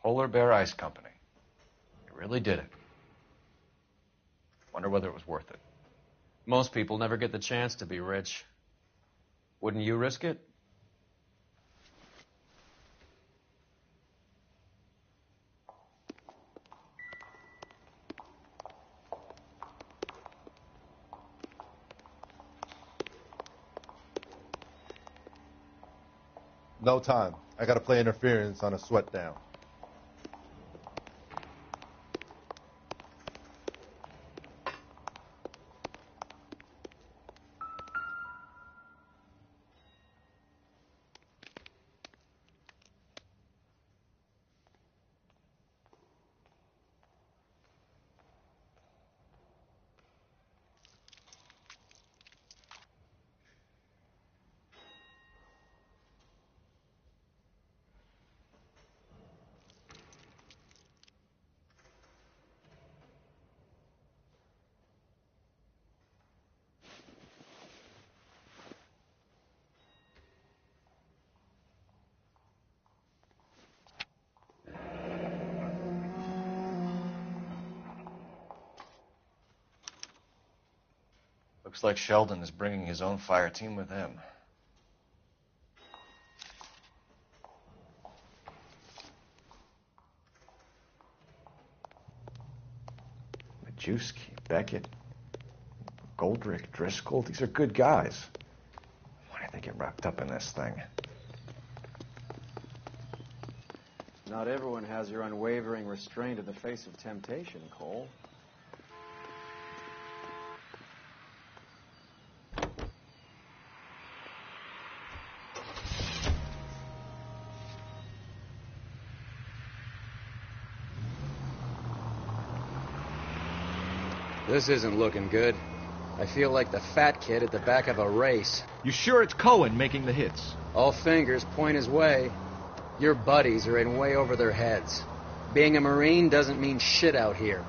Speaker 7: Polar Bear Ice Company. You really did it. Wonder whether it was worth it.
Speaker 3: Most people never get the chance to be rich. Wouldn't you risk it?
Speaker 14: No time. I gotta play interference on a sweat down.
Speaker 7: Looks like Sheldon is bringing his own fire team with him. Majewski, Beckett, Goldrick, Driscoll, these are good guys. Why did they get wrapped up in this thing?
Speaker 19: Not everyone has your unwavering restraint in the face of temptation, Cole.
Speaker 20: This isn't looking good. I feel like the fat kid at the back of a race.
Speaker 7: You sure it's Cohen making the hits?
Speaker 20: All fingers point his way. Your buddies are in way over their heads. Being a Marine doesn't mean shit out here.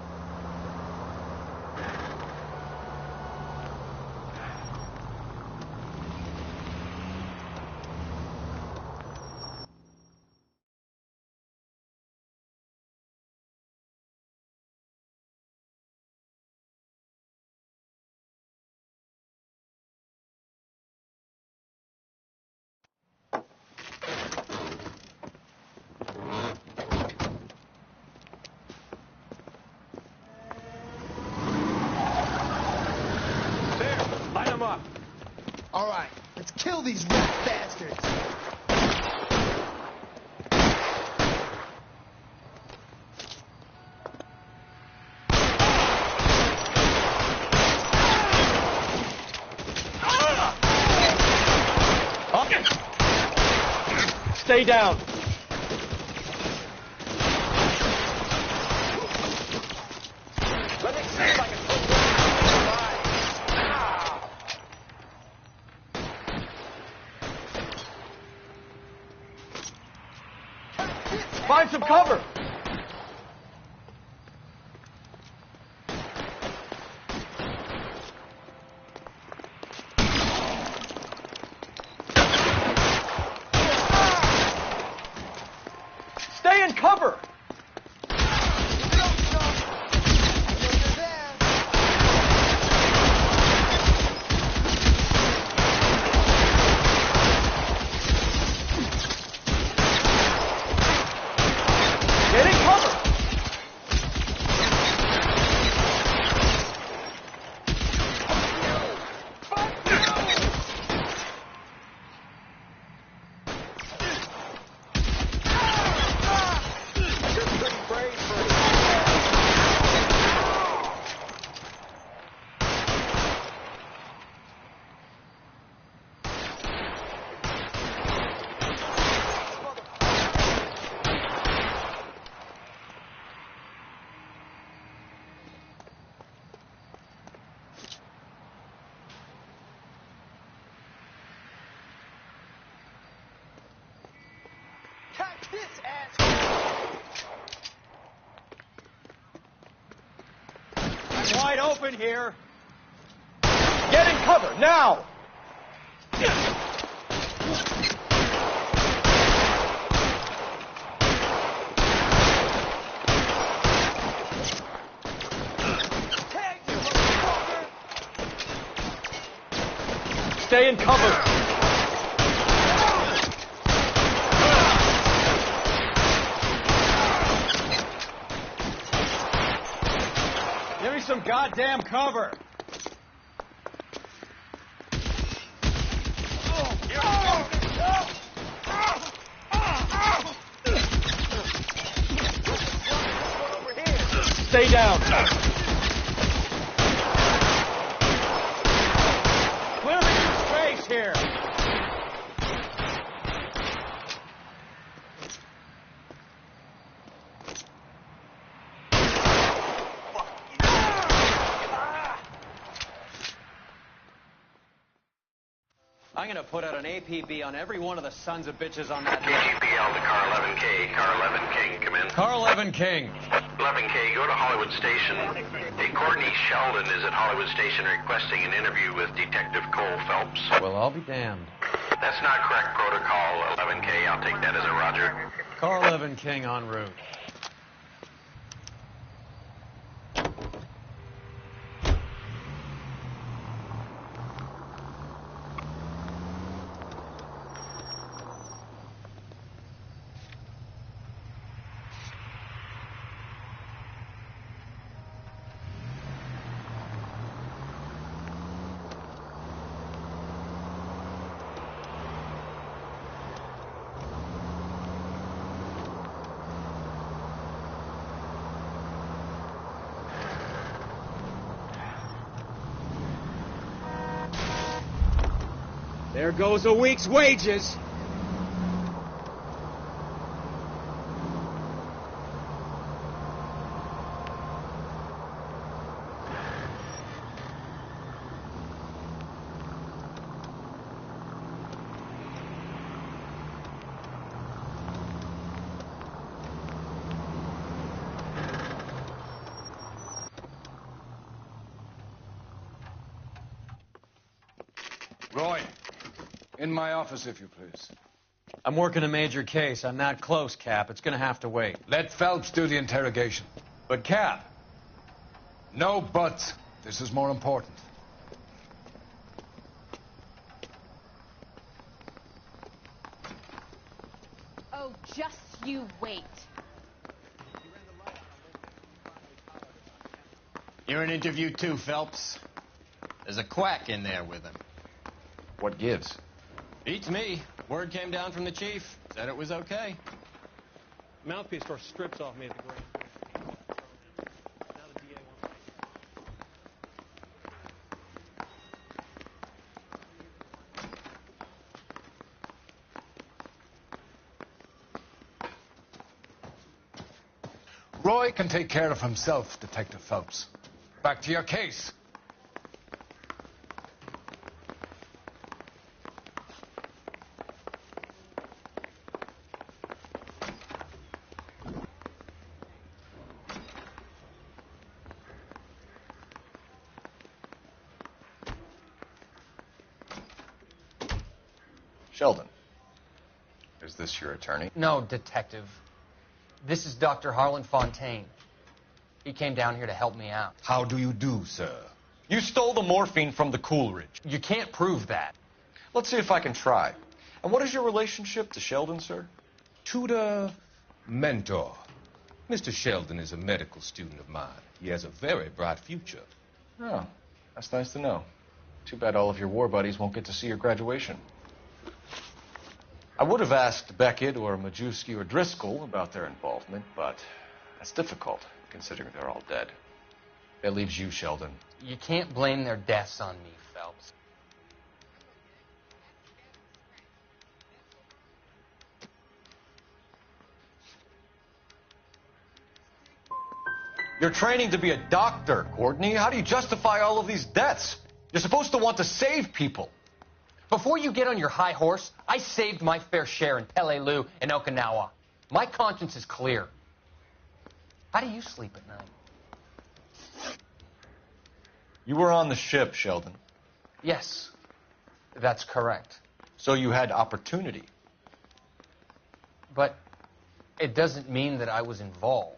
Speaker 21: All right, let's kill these rat bastards.
Speaker 17: Stay down. Let me see if I can put one in your eye. Find some cover. Stay in cover! Get in cover! I'm wide open here. Get in cover, now! Stay in cover. Give me some goddamn cover. Stay down. Clear me some space here.
Speaker 3: I'm going to put out an APB on every one of the sons of bitches on that
Speaker 1: KGPL to car 11K. Car 11 King, come in.
Speaker 3: Car 11 King.
Speaker 1: 11K, go to Hollywood Station. Hey, Courtney Sheldon is at Hollywood Station requesting an interview with Detective Cole Phelps.
Speaker 3: Well, I'll be damned.
Speaker 1: That's not correct protocol, 11K. I'll take that as a roger.
Speaker 3: Car 11 King en route.
Speaker 17: There goes a week's wages.
Speaker 22: Roy, in my office, if you please.
Speaker 3: I'm working a major case. I'm not close, Cap. It's going to have to wait.
Speaker 22: Let Phelps do the interrogation.
Speaker 3: But, Cap.
Speaker 22: No buts. This is more important.
Speaker 5: Oh, just you wait.
Speaker 9: You're in interview too, Phelps. There's a quack in there with him.
Speaker 7: What gives?
Speaker 22: Beats me. Word came down from the chief. Said it was okay.
Speaker 6: Mouthpiece tore strips off me at the ground. Now the DA wants
Speaker 23: Roy can take care of himself, Detective Phelps. Back to your case.
Speaker 7: Sheldon, is this your attorney?
Speaker 3: No, Detective. This is Dr. Harlan Fontaine. He came down here to help me out.
Speaker 23: How do you do, sir?
Speaker 7: You stole the morphine from the Coolidge.
Speaker 3: You can't prove that.
Speaker 7: Let's see if I can try. And what is your relationship to Sheldon, sir?
Speaker 8: Tutor, mentor. Mr. Sheldon is a medical student of mine. He has a very bright future.
Speaker 7: Oh, that's nice to know. Too bad all of your war buddies won't get to see your graduation. I would have asked Beckett or Majewski or Driscoll about their involvement, but that's difficult, considering they're all dead. That leaves you, Sheldon.
Speaker 3: You can't blame their deaths on me, Phelps.
Speaker 7: You're training to be a doctor, Courtney. How do you justify all of these deaths? You're supposed to want to save people.
Speaker 3: Before you get on your high horse, I saved my fair share in Peleliu and Okinawa. My conscience is clear. How do you sleep at night?
Speaker 7: You were on the ship, Sheldon.
Speaker 3: Yes, that's correct.
Speaker 7: So you had opportunity.
Speaker 3: But it doesn't mean that I was involved.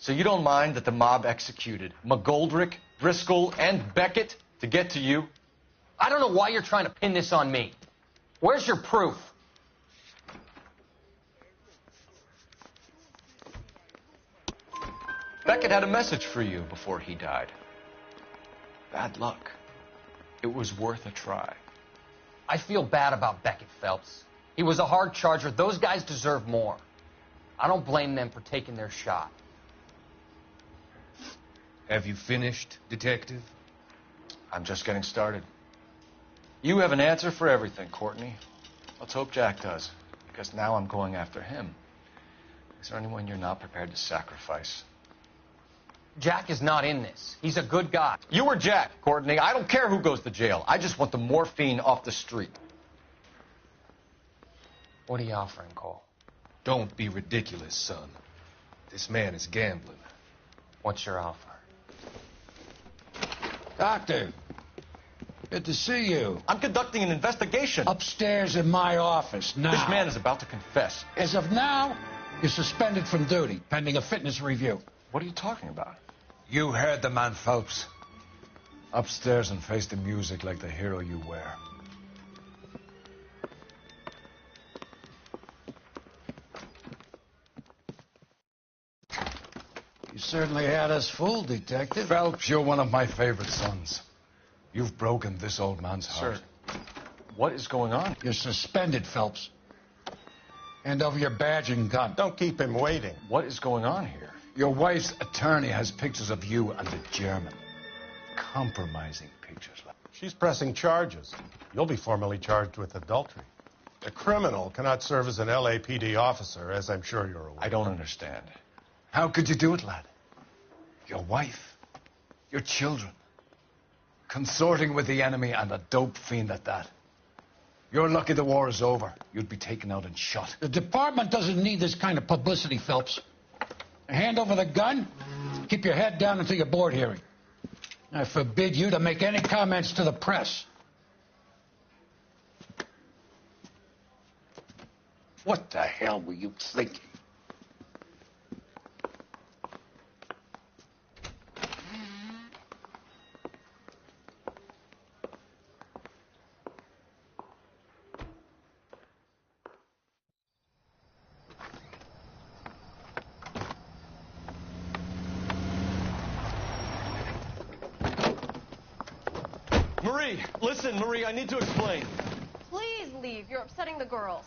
Speaker 7: So you don't mind that the mob executed McGoldrick, Driscoll, and Beckett to get to you?
Speaker 3: I don't know why you're trying to pin this on me. Where's your proof?
Speaker 7: Beckett had a message for you before he died. Bad luck. It was worth a try.
Speaker 3: I feel bad about Beckett, Phelps. He was a hard charger. Those guys deserve more. I don't blame them for taking their shot.
Speaker 8: Have you finished, Detective?
Speaker 7: I'm just getting started. You have an answer for everything, Courtney. Let's hope Jack does, because now I'm going after him. Is there anyone you're not prepared to sacrifice?
Speaker 3: Jack is not in this. He's a good guy.
Speaker 7: You or Jack, Courtney. I don't care who goes to jail. I just want the morphine off the street.
Speaker 3: What are you offering, Cole?
Speaker 8: Don't be ridiculous, son. This man is gambling.
Speaker 3: What's your offer?
Speaker 23: Doctor, good to see you.
Speaker 7: I'm conducting an investigation.
Speaker 23: Upstairs in my office, now.
Speaker 7: This man is about to confess.
Speaker 23: As of now, you're suspended from duty, pending a fitness review.
Speaker 7: What are you talking about?
Speaker 23: You heard the man, Phelps. Upstairs and face the music like the hero you were. You certainly had us fooled, Detective. Phelps, you're one of my favorite sons. You've broken this old man's heart.
Speaker 7: Sir, what is going on?
Speaker 23: You're suspended, Phelps. Hand over your badge and gun.
Speaker 6: Don't keep him waiting.
Speaker 7: What is going on here?
Speaker 23: Your wife's attorney has pictures of you and the German. Compromising pictures.
Speaker 6: She's pressing charges. You'll be formally charged with adultery. A criminal cannot serve as an LAPD officer, as I'm sure you're aware.
Speaker 7: I don't understand.
Speaker 23: How could you do it, lad? Your wife, your children, consorting with the enemy and a dope fiend at that. You're lucky the war is over. You'd be taken out and shot.
Speaker 15: The department doesn't need this kind of publicity, Phelps. Hand over the gun. Keep your head down until your board hearing. I forbid you to make any comments to the press. What the hell were you thinking?
Speaker 9: Marie, listen, Marie, I need to explain.
Speaker 11: Please leave. You're upsetting the girls.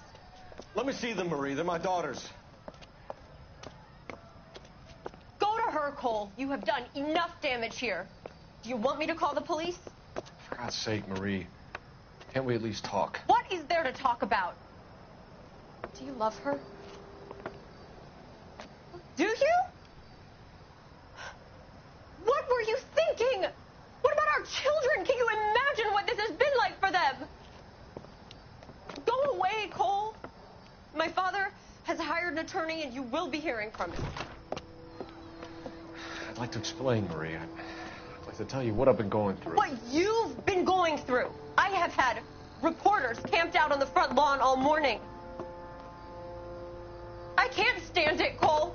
Speaker 9: Let me see them, Marie. They're my daughters.
Speaker 11: Go to her, Cole. You have done enough damage here. Do you want me to call the police?
Speaker 7: For God's sake, Marie, can't we at least talk?
Speaker 11: What is there to talk about? Do you love her? Do you? What were you thinking? What about our children? Can you imagine what this has been like for them? Go away, Cole. My father has hired an attorney, and you will be hearing from him.
Speaker 7: I'd like to explain, Marie. I'd like to tell you what I've been going through.
Speaker 11: What you've been going through. I have had reporters camped out on the front lawn all morning. I can't stand it, Cole.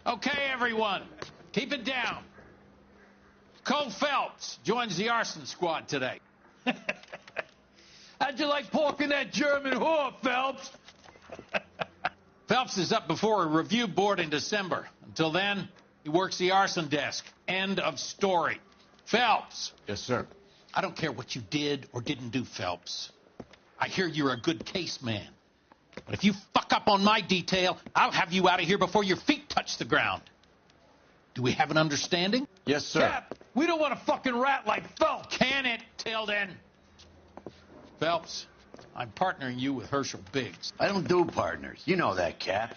Speaker 12: Okay, everyone, keep it down. Cole Phelps joins the arson squad today. How'd you like pork in that German whore, Phelps? Phelps is up before a review board in December. Until then, he works the arson desk. End of story. Phelps.
Speaker 22: Yes, sir.
Speaker 12: I don't care what you did or didn't do, Phelps. I hear you're a good case man. But if you fuck up on my detail, I'll have you out of here before your feet touch the ground. Do we have an understanding?
Speaker 22: Yes, sir.
Speaker 12: Cap, we don't want a fucking rat like Phelps. Can it, Tilden? Phelps, I'm partnering you with Herschel Biggs.
Speaker 13: I don't do partners. You know that, Cap.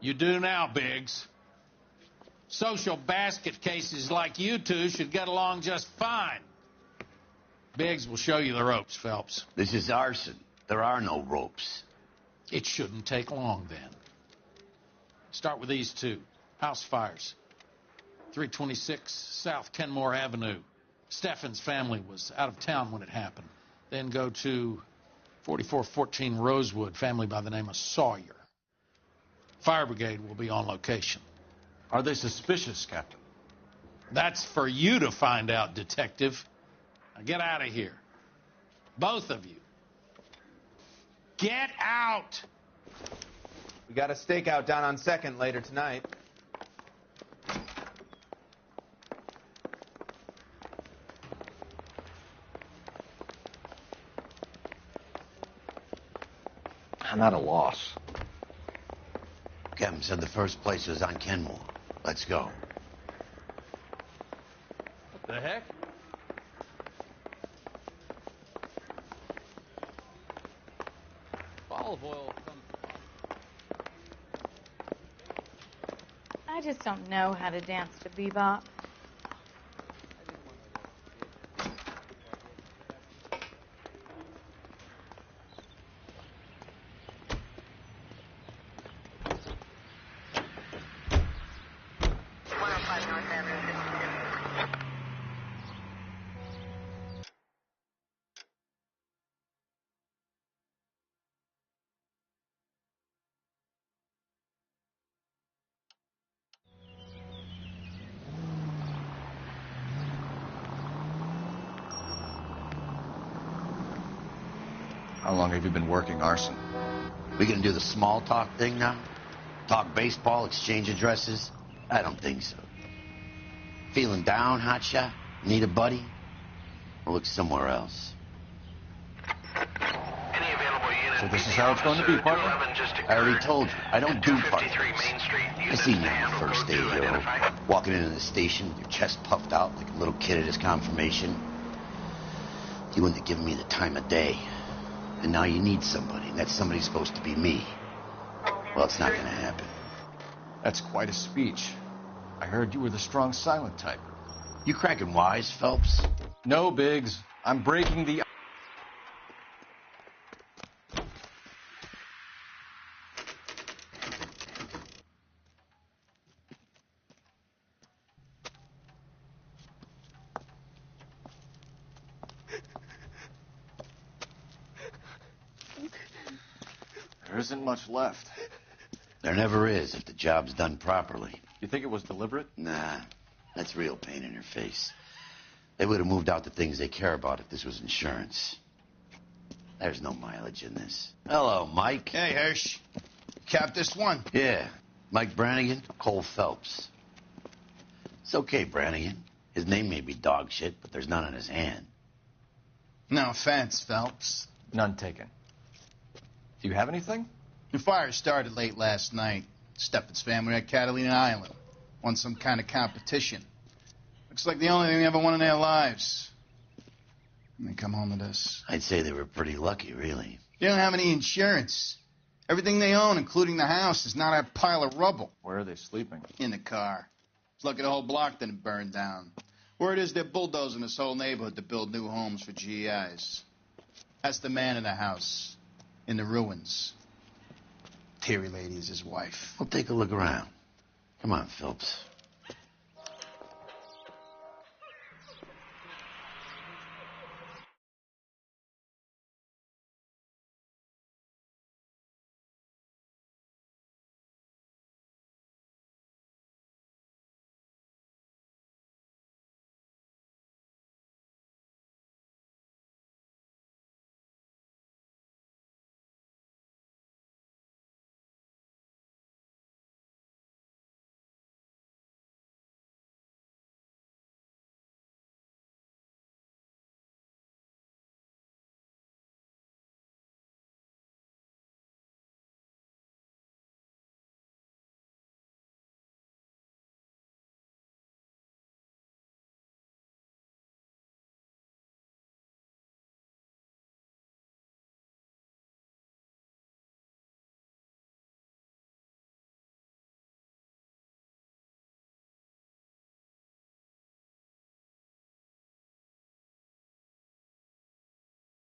Speaker 12: You do now, Biggs. Social basket cases like you two should get along just fine. Biggs will show you the ropes, Phelps.
Speaker 13: This is arson. There are no ropes.
Speaker 12: It shouldn't take long, then. Start with these two. House fires. 326 South Kenmore Avenue. Steffen's family was out of town when it happened. Then go to 4414 Rosewood, family by the name of Sawyer. Fire brigade will be on location.
Speaker 22: Are they suspicious, Captain?
Speaker 12: That's for you to find out, Detective. Now Now get out of here. Both of you. Get out!
Speaker 4: We got a stakeout down on 2nd later tonight.
Speaker 7: I'm at a loss.
Speaker 13: Captain said the first place was on Kenmore. Let's go.
Speaker 3: What the heck? Olive oil comes.
Speaker 5: I just don't know how to dance to bebop.
Speaker 7: How long have you been working arson?
Speaker 13: We gonna do the small talk thing now? Talk baseball, exchange addresses? I don't think so. Feeling down, hotshot? Need a buddy? Or look somewhere else?
Speaker 7: So this is how it's going to be, partner?
Speaker 13: I already told you, I don't do partners. I see you on the first day, hero. Walking into the station with your chest puffed out like a little kid at his confirmation. You wouldn't have given me the time of day. And now you need somebody, and that somebody's supposed to be me. Well, it's not gonna happen.
Speaker 7: That's quite a speech. I heard you were the strong silent type.
Speaker 13: You cracking wise, Phelps?
Speaker 7: No, Biggs. I'm breaking the... There isn't much left.
Speaker 13: There never is if the job's done properly.
Speaker 7: You think it was deliberate?
Speaker 13: Nah, that's real pain in your face. They would have moved out the things they care about if this was insurance. There's no mileage in this. Hello, Mike.
Speaker 21: Hey, Hirsch. Cap this one.
Speaker 13: Yeah, Mike Brannigan, Cole Phelps. It's okay, Brannigan. His name may be dog shit, but there's none on his hand.
Speaker 21: No offense, Phelps.
Speaker 7: None taken. Do you have anything?
Speaker 21: The fire started late last night. Steffen's family at Catalina Island. Won some kind of competition. Looks like the only thing they ever won in their lives. And they come home to this.
Speaker 13: I'd say they were pretty lucky, really.
Speaker 21: They don't have any insurance. Everything they own, including the house, is not a pile of rubble.
Speaker 7: Where are they sleeping?
Speaker 21: In the car. It's lucky the whole block didn't burn down. Word is they're bulldozing this whole neighborhood to build new homes for GIs. That's the man in the house. In the ruins. Terry Lady is his wife.
Speaker 13: We'll take a look around. Come on, Phelps.